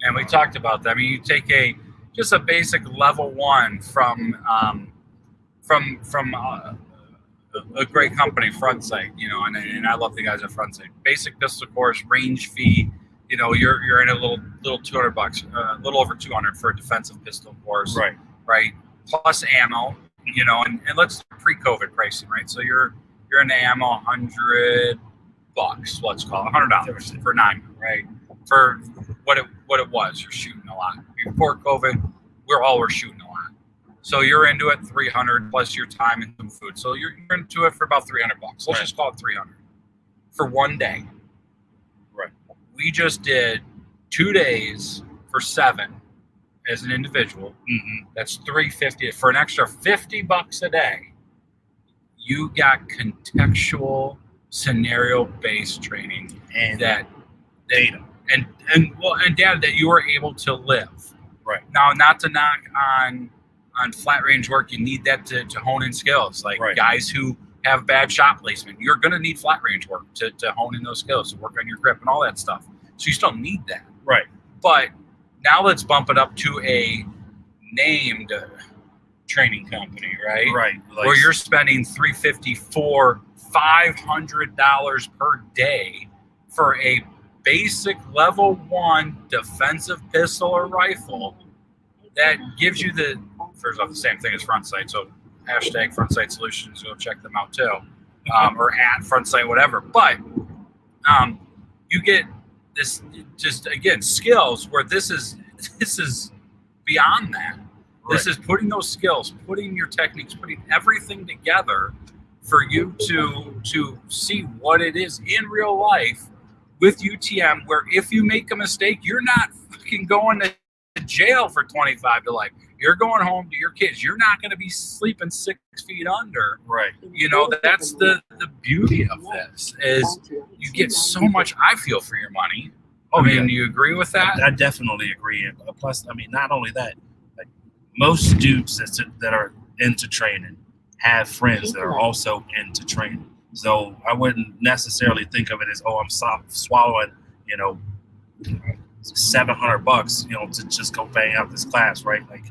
And we talked about that. I mean, you take just a basic level 1 from a great company, Front Sight, and I love the guys at Front Sight. Basic pistol course, range fee, you're in a little $200, a little over 200 for a defensive pistol course, right? Plus ammo, and let's pre-COVID pricing, right? So you're in the ammo $100, let's call it $100 for 9, right? For what it was, you're shooting a lot. Before COVID, we're shooting a lot. So you're into it $300 plus your time and some food. So you're into it for about $300. Let's just call it $300 for one day. Right. We just did 2 days for 7 as an individual. Mm-hmm. That's $350 for an extra $50 a day. You got contextual scenario-based training and that data and data that you were able to live. Right. Now, not to knock on flat range work, you need that to hone in skills. Like guys who have bad shot placement, you're going to need flat range work to hone in those skills, to work on your grip and all that stuff. So you still need that. Right. But now let's bump it up to a named training company, right? Right. Where you're spending $350 for $500 per day for a basic level 1 defensive pistol or rifle that gives you first off, the same thing as Front Sight. So hashtag Front Sight Solutions, go check them out too. Or at Front Sight, whatever. But you get this, just again, skills where this is beyond that. This is putting those skills, putting your techniques, putting everything together for you to see what it is in real life with UTM, where if you make a mistake, you're not fucking going to jail for 25 to life. You're going home to your kids. You're not going to be sleeping 6 feet under. Right. That's the beauty of this is you get so much, I feel, for your money. I mean, do you agree with that? I definitely agree. Plus, I mean, not only that, like most dudes that are into training have friends that are also into training. So I wouldn't necessarily think of it as, I'm swallowing, $700, to just go bang out this class, right? Like,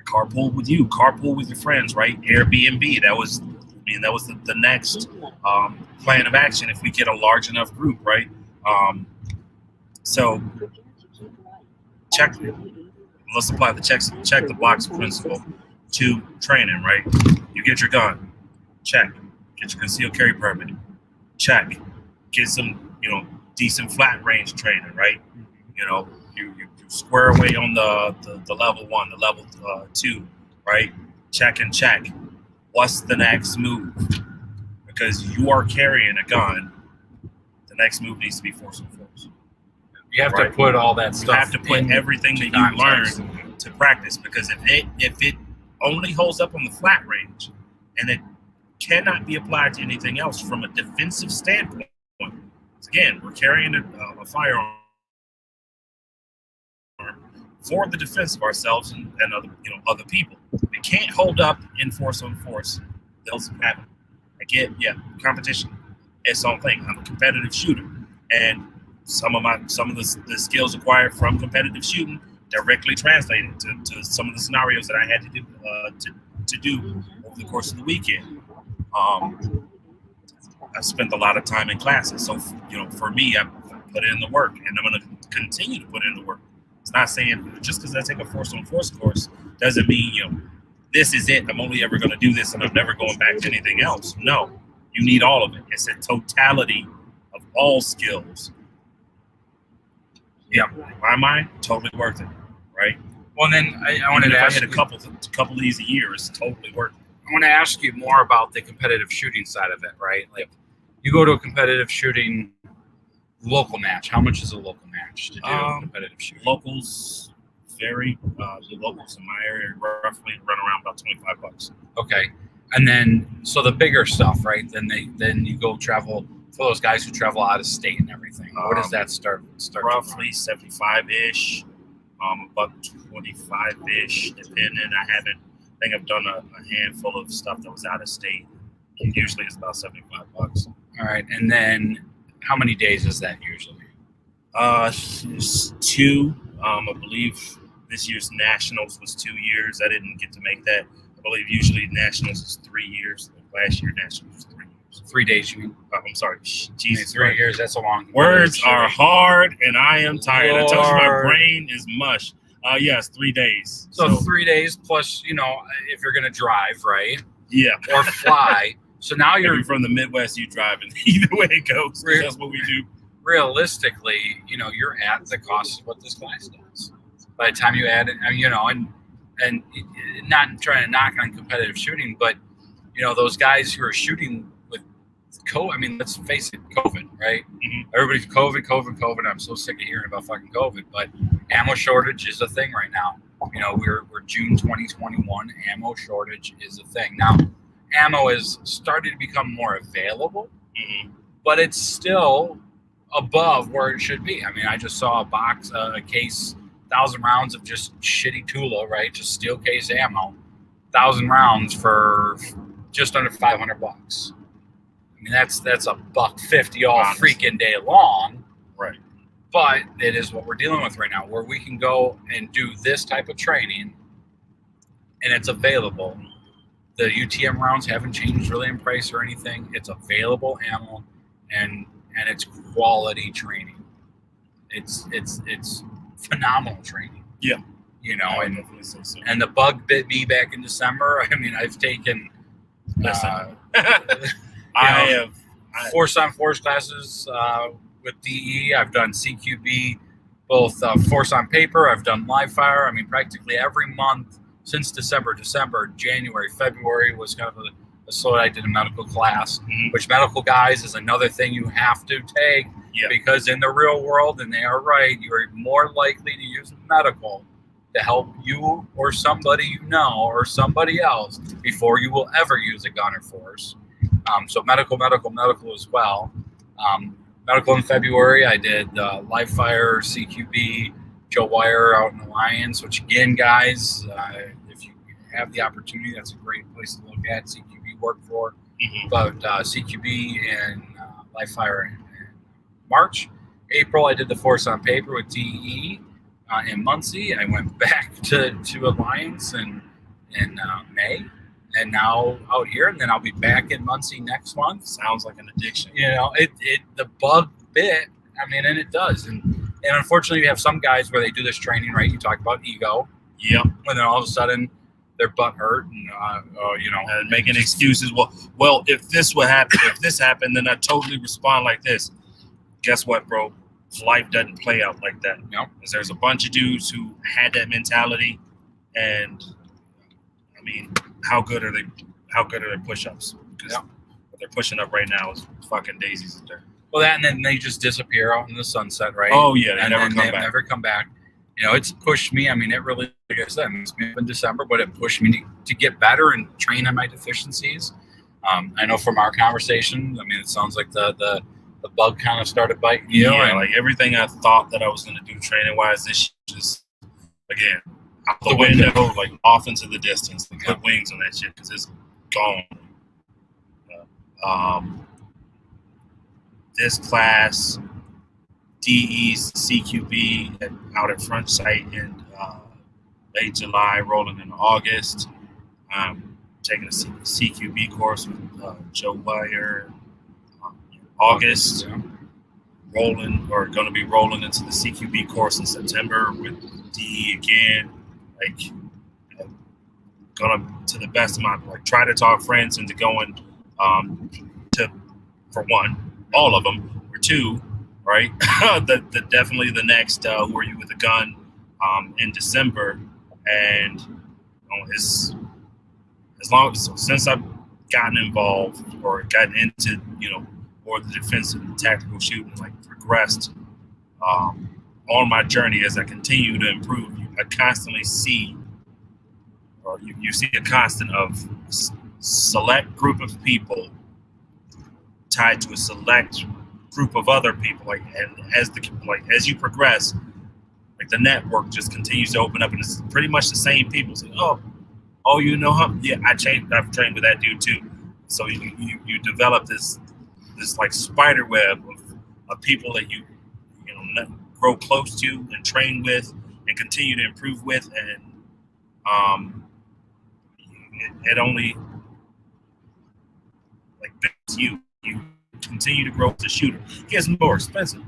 carpool with you, carpool with your friends, right? Airbnb. That was the next plan of action if we get a large enough group, right? So let's apply the check the box principle to training, right? You get your gun, check. Get your concealed carry permit, check. Get some, decent flat range training, right? You square away on the level 1, the level 2, right? Check and check. What's the next move? Because you are carrying a gun, the next move needs to be force and force. You have to put all that stuff. You have to put everything that you learn to practice, because if it only holds up on the flat range and it cannot be applied to anything else from a defensive standpoint. Again, we're carrying a firearm for the defense of ourselves and other people. It can't hold up in force on force. Those happen. Again, competition. It's on thing. I'm a competitive shooter, and some of the skills acquired from competitive shooting directly translated to some of the scenarios that I had to do over the course of the weekend. I spent a lot of time in classes, so for me, I put in the work, and I'm going to continue to put in the work. It's not saying just because I take a force on force course doesn't mean this is it. I'm only ever going to do this, and I'm never going back to anything else. No, you need all of it. It's a totality of all skills. Yeah, in my mind, totally worth it, right? Well, then I wanted to ask you. If I hit a couple of these a year, it's totally worth it. I want to ask you more about the competitive shooting side of it, right? Like, you go to a competitive shooting local match? How much is a local match to do competitive shooting? Locals vary. The locals in my area roughly run around about $25. Okay, and then so the bigger stuff, right? Then you go travel for those guys who travel out of state and everything. What does that start? Roughly 75-ish, about 25-ish, depending. I think I've done a handful of stuff that was out of state. Usually it's about $75. All right, and then how many days is that usually? It's 2. I believe this year's nationals was 2 years. I didn't get to make that. I believe usually nationals is 3 years. Last year nationals was 3 years. 3 days, you mean? I'm sorry. Jesus, 3 years. That's a long. Words are hard, and I am tired. Lord. I told you my brain is mush. Yes, 3 days. So 3 days plus, if you're gonna drive, right? Yeah. Or fly. So now you're from the Midwest. You driving either way it goes. That's what we do. Realistically, you're at the cost of what this class does. By the time you add it, and not trying to knock on competitive shooting, but those guys who are shooting with COVID. I mean, let's face it, COVID, right? Mm-hmm. Everybody's COVID. I'm so sick of hearing about fucking COVID, but ammo shortage is a thing right now. We're June 2021. Ammo shortage is a thing now. Ammo is starting to become more available, but it's still above where it should be. I mean, I just saw a case, 1,000 rounds of just shitty Tula, right? Just steel case ammo, 1,000 rounds for just under $500. I mean, that's $150 all freaking day long, right? But it is what we're dealing with right now, where we can go and do this type of training, and it's available. The UTM rounds haven't changed really in price or anything. It's available ammo, and it's quality training. It's phenomenal training. Yeah. And the bug bit me back in December. I mean, I've taken I have Force on Force classes with DE. I've done CQB, both Force on Paper. I've done live fire. I mean, practically every month since December, January, February was kind of a slow. I did a medical class, which medical guys is another thing you have to take because in the real world, and they are right, you are more likely to use medical to help you or somebody or somebody else before you will ever use a gun or force. So medical as well. Medical in February, I did live fire, CQB, Joe Wire out in Alliance, which again, guys, if you have the opportunity, that's a great place to look at CQB work for. But CQB and live fire in March. April, I did the Force on Paper with DE in Muncie. I went back to Alliance in May, and now out here, and then I'll be back in Muncie next month. Sounds like an addiction. The bug bit. I mean, and it does, and unfortunately, you have some guys where they do this training, right? You talk about ego. Yep. And then all of a sudden, their butt hurt, and and making excuses. Well, if this would happen, if this happened, then I totally respond like this. Guess what, bro? Life doesn't play out like that. No. Because there's a bunch of dudes who had that mentality, and I mean, how good are they? How good are their push-ups? Because what they're pushing up right now is fucking daisies in there. Well, that, and then they just disappear out in the sunset, right? Oh yeah, they never come back. It's pushed me. I mean, it really, like I said, it's been in December, but it pushed me to get better and train on my deficiencies. I know from our conversation, I mean, it sounds like the bug kind of started biting you. Yeah, like everything I thought that I was going to do training wise, this just again out the window, like off into the distance. Like, put wings on that shit because it's gone. This class, DE's CQB out at Front Sight in late July, rolling in August. Taking a CQB course with Joe Wire in August. Going to be rolling into the CQB course in September with DE again. Like, gonna, to the best of my, try to talk friends into going for one, all of them, or two, right? Definitely the next Who Are You With a Gun in December. And since I've gotten involved or gotten into, or the defensive and tactical shooting like progressed on my journey as I continue to improve. I constantly see, or you see a constant of select group of people tied to a select group of other people. Like, and as you progress, like the network just continues to open up, and it's pretty much the same people. Say, oh, you know him? Yeah, I've trained with that dude too. So you develop this like spider web of people that you grow close to and train with and continue to improve with, and it only like builds you continue to grow as a shooter. It gets more expensive.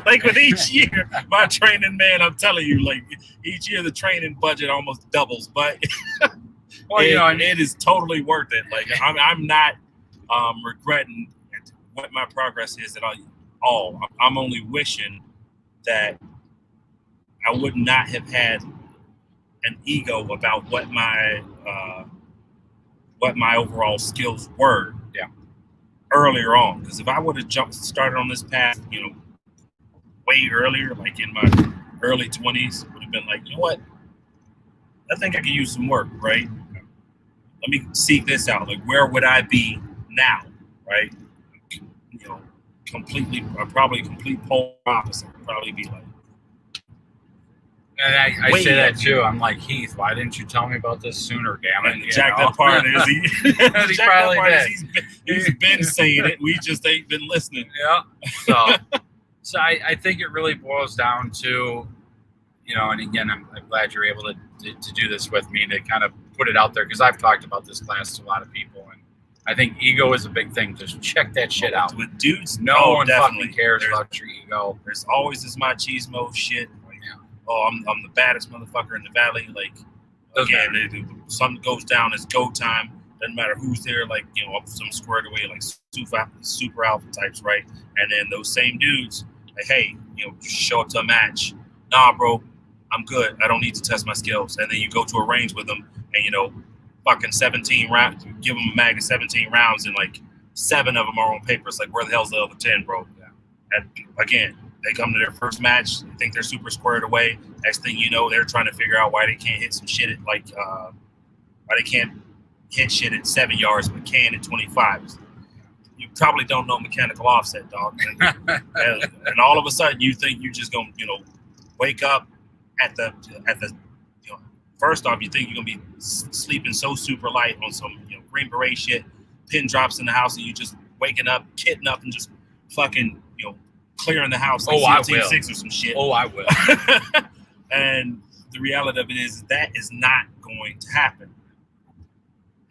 Like with each year, my training, man, I'm telling you, like each year the training budget almost doubles, but well, it is totally worth it. Like I'm not regretting what my progress is at all. I'm only wishing that I would not have had an ego about what my overall skills were earlier on. Because if I would have started on this path, way earlier, like in my early 20s, would have been like, you know what? I think I could use some work, right? Let me seek this out. Like, where would I be now, right? Probably complete polar opposite. I'd probably be like. And I say that too. I'm like, Heath, why didn't you tell me about this sooner, damn it? That part is he probably did. He's been saying it. We just ain't been listening. Yeah. So I think it really boils down to, and again, I'm glad you're able to do this with me, to kind of put it out there, because I've talked about this class to a lot of people, and I think ego is a big thing. Just check that shit out. With dudes, no one fucking cares about your ego. There's always this machismo shit. I'm the baddest motherfucker in the valley. Like, again, something goes down, it's go time. Doesn't matter who's there. Like, some squared away, like super alpha types, right? And then those same dudes, like, hey, show up to a match. Nah, bro, I'm good. I don't need to test my skills. And then you go to a range with them, and fucking 17 rounds. You give them a mag of 17 rounds, and like 7 of them are on paper. It's like, where the hell's the other 10, bro? And again. They come to their first match, they think they're super squared away. Next thing you know, they're trying to figure out why they can't hit some shit at why they can't hit shit at 7 yards but can at 25. You probably don't know mechanical offset, dog. And all of a sudden you think you just gonna, wake up at the first off, you think you're gonna be sleeping so super light on some Green Beret shit, pin drops in the house, and you just waking up, kitting up, and just fucking clearing the house like Team 6 or some shit. Oh, I will. And the reality of it is that is not going to happen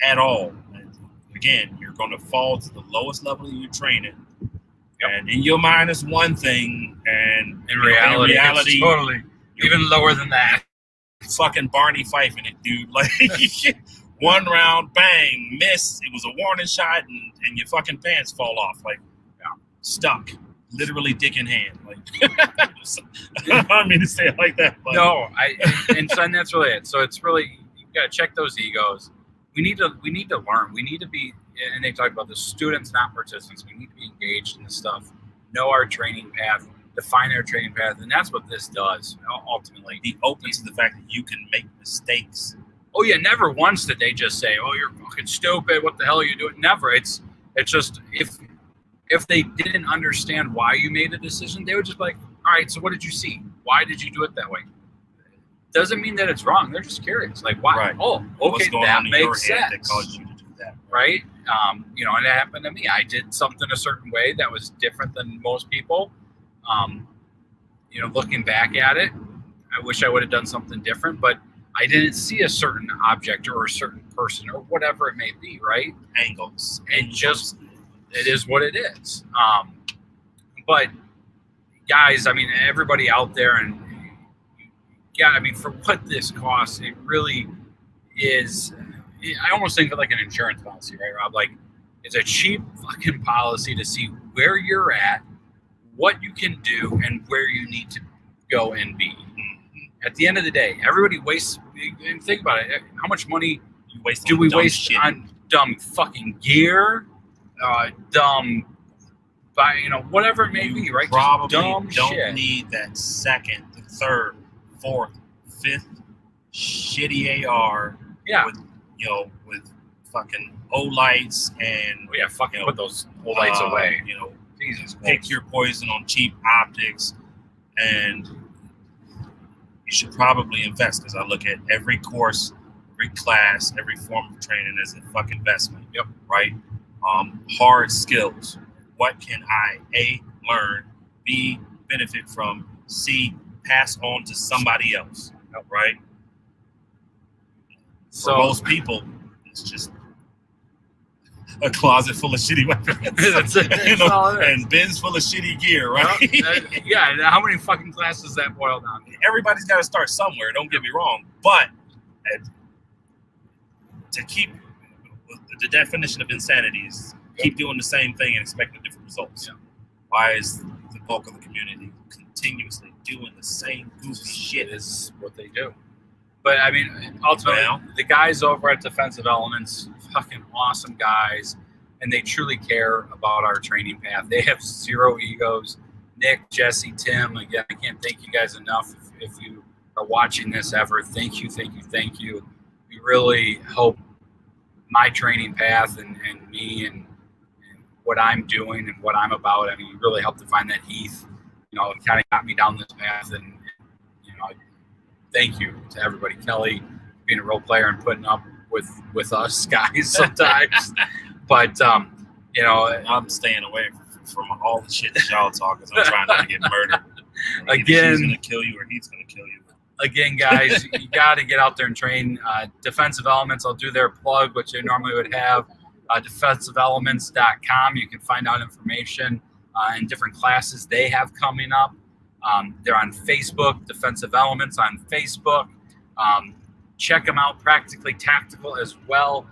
at all. And again, you're going to fall to the lowest level of your training. Yep. And in your mind is one thing, and in reality it's totally even lower than that. Fucking Barney Fife in it, dude. Like, one round, bang, miss. It was a warning shot, and your fucking pants fall off. Like, stuck. Literally dick in hand. Like, I don't mean to say it like that. But. No, and that's really it. So it's really, you got to check those egos. We need to learn. We need to be, and they talk about the students, not participants. We need to be engaged in this stuff, know our training path, define our training path, and that's what this does. Ultimately, be open to the fact that you can make mistakes. Oh yeah, never once did they just say, "Oh, you're fucking stupid. What the hell are you doing?" Never. It's just if they didn't understand why you made a decision, they would just be like, all right, so what did you see? Why did you do it that way? Doesn't mean that it's wrong. They're just curious. Like, why? Right. Oh, okay, that makes sense. That caused you to do that. Right? And it happened to me. I did something a certain way that was different than most people. Looking back at it, I wish I would have done something different, but I didn't see a certain object or a certain person or whatever it may be, right? Angles. And just... it is what it is. But guys, I mean, everybody out there, and for what this costs, it really is. I almost think of it like an insurance policy, right, Rob? Like, it's a cheap fucking policy to see where you're at, what you can do, and where you need to go and be. At the end of the day, everybody wastes. And think about it. How much money do we waste on dumb fucking gear? Dumb by whatever it may be, right? Probably Just dumb don't shit. need that second, the third, fourth, fifth shitty AR. Yeah. With fucking O lights and fucking put those O lights away. Jesus, pick your poison on cheap optics, and you should probably invest. Because I look at every course, every class, every form of training as a fucking investment. Yep. Right. Hard skills. What can I learn, B, benefit from, C, pass on to somebody else? Right. So for most people, it's just a closet full of shitty weapons. That's and bins full of shitty gear, right? Yeah, how many fucking classes does that boil down to? Everybody's got to start somewhere, don't get me wrong. But to keep the definition of insanity is keep doing the same thing and expecting different results. Yeah. Why is the bulk of the community continuously doing the same goofy shit? Is what they do. But I mean, ultimately, the guys over at Defensive Elements, fucking awesome guys, and they truly care about our training path. They have zero egos. Nick, Jesse, Tim, again, I can't thank you guys enough. If you are watching this ever, thank you. We really hope my training path and me and what I'm doing and what I'm about, I mean, you really helped define that Heath. It kind of got me down this path, and thank you to everybody. Kelly being a role player and putting up with us guys sometimes. But I'm staying away from all the shit that y'all talk because I'm trying not to get murdered. Again, she's gonna kill you or he's gonna kill you. Again, guys, you got to get out there and train. Defensive Elements, I'll do their plug, which they normally would have. defensiveelements.com. You can find out information and different classes they have coming up. They're on Facebook, Defensive Elements on Facebook. Check them out, Practically Tactical as well.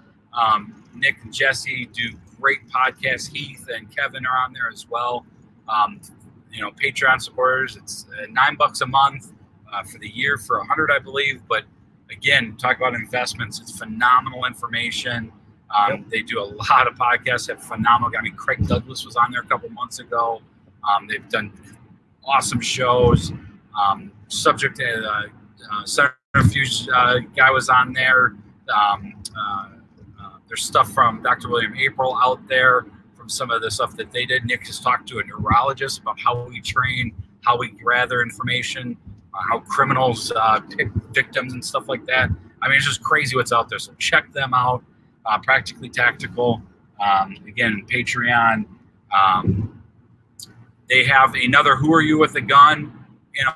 Nick and Jesse do great podcasts. Heath and Kevin are on there as well. Patreon supporters, it's $9 a month for the year for 100, I believe. But again, talk about investments. It's phenomenal information. They do a lot of podcasts, have phenomenal. I mean, Craig Douglas was on there a couple months ago. They've done awesome shows. Subject Centrifuge guy was on there. There's stuff from Dr. William April out there from some of the stuff that they did. Nick has talked to a neurologist about how we train, how we gather information, how criminals pick victims and stuff like that. I mean, it's just crazy what's out there. So check them out. Practically Tactical. Again, Patreon. They have another Who Are You With a Gun in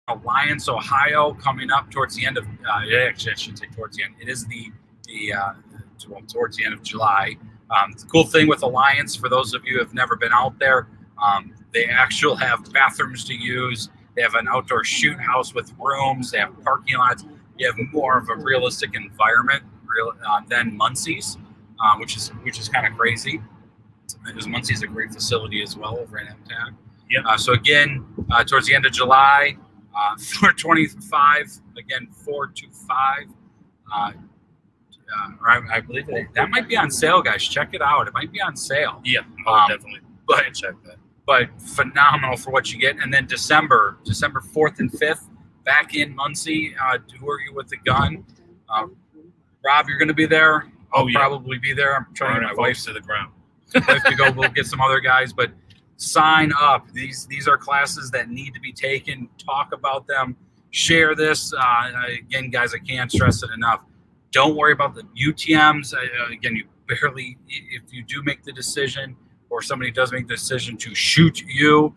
Alliance, Ohio, coming up towards the end of, actually I should say towards the end. It is towards the end of July. The cool thing with Alliance, for those of you who have never been out there, they actually have bathrooms to use. They have an outdoor shoot house with rooms. They have parking lots. You have more of a realistic environment than Muncie's, which is kind of crazy. Because Muncie's a great facility as well over at MTAC. Yep. So again, towards the end of July, 425, again, 425. I believe that might be on sale, guys. Check it out. It might be on sale. Yeah, definitely. But check that. But phenomenal for what you get. And then December 4th and 5th, back in Muncie. Who Are You With a Gun? Rob, you're going to be there. I'll probably be there. I'm trying to get my wife to the ground. Wife to go. We'll get some other guys, but sign up. These are classes that need to be taken. Talk about them. Share this. Again, guys, I can't stress it enough. Don't worry about the UTMs. Again, you barely, if you do make the decision or somebody does make the decision to shoot you,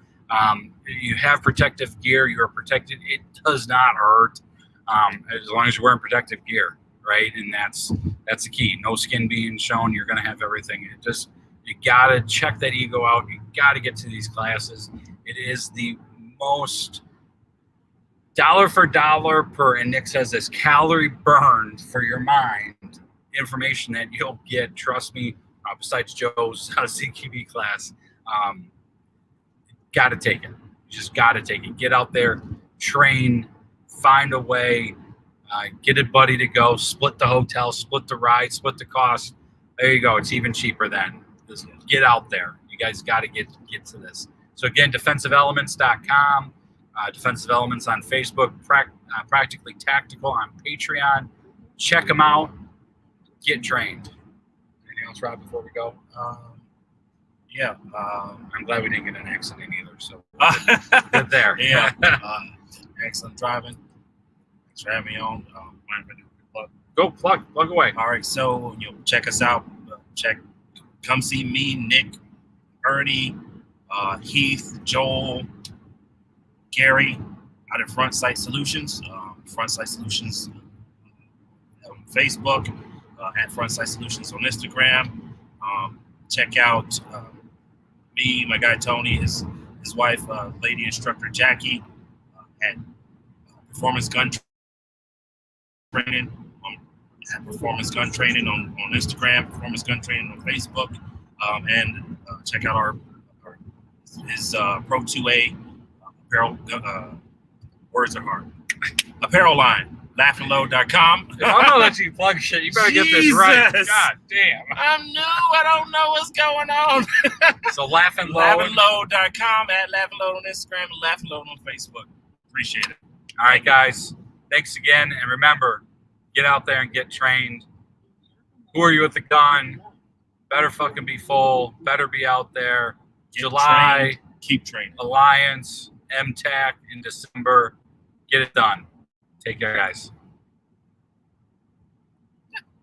you have protective gear. You are protected. It does not hurt as long as you're wearing protective gear, right? And that's the key. No skin being shown. You're going to have everything. You got to check that ego out. You got to get to these classes. It is the most dollar for dollar per, and Nick says this, calorie burned for your mind information that you'll get, trust me, besides Joe's CQB class. Got to take it. You just got to take it. Get out there, train, find a way, get a buddy to go, split the hotel, split the ride, split the cost. There you go. It's even cheaper then. Just get out there. You guys got to get to this. So again, defensiveelements.com, Defensive Elements on Facebook, Practically Tactical on Patreon. Check them out. Get trained. Anything else, Rob, before we go? Yeah. I'm glad we didn't get in an accident either. So good there. Yeah. Excellent driving. Thanks for having me on. Go plug away. All right. So check us out. Come see me, Nick, Ernie, Heath, Joel, Gary out at Front Sight Solutions. Front Sight Solutions on Facebook, at Front Sight Solutions on Instagram. Check out me, my guy Tony, his wife, lady instructor Jackie, at Performance Gun Training. At Performance Gun Training on Instagram, Performance Gun Training on Facebook, and check out his Pro 2A apparel. Words are hard. Apparel line. laughinglow.com. I don't know that you plug shit. You better get this right. God damn. I'm new. I don't know what's going on. So laughinglow. Laughinglow.com, at laughinglow on Instagram, and laughinglow on Facebook. Appreciate it. All right, guys. Thanks again. And remember, get out there and get trained. Who are you with the gun? Better fucking be full. Better be out there. Get July. trained. Keep training. Alliance, MTAC in December. Get it done. Take care, guys.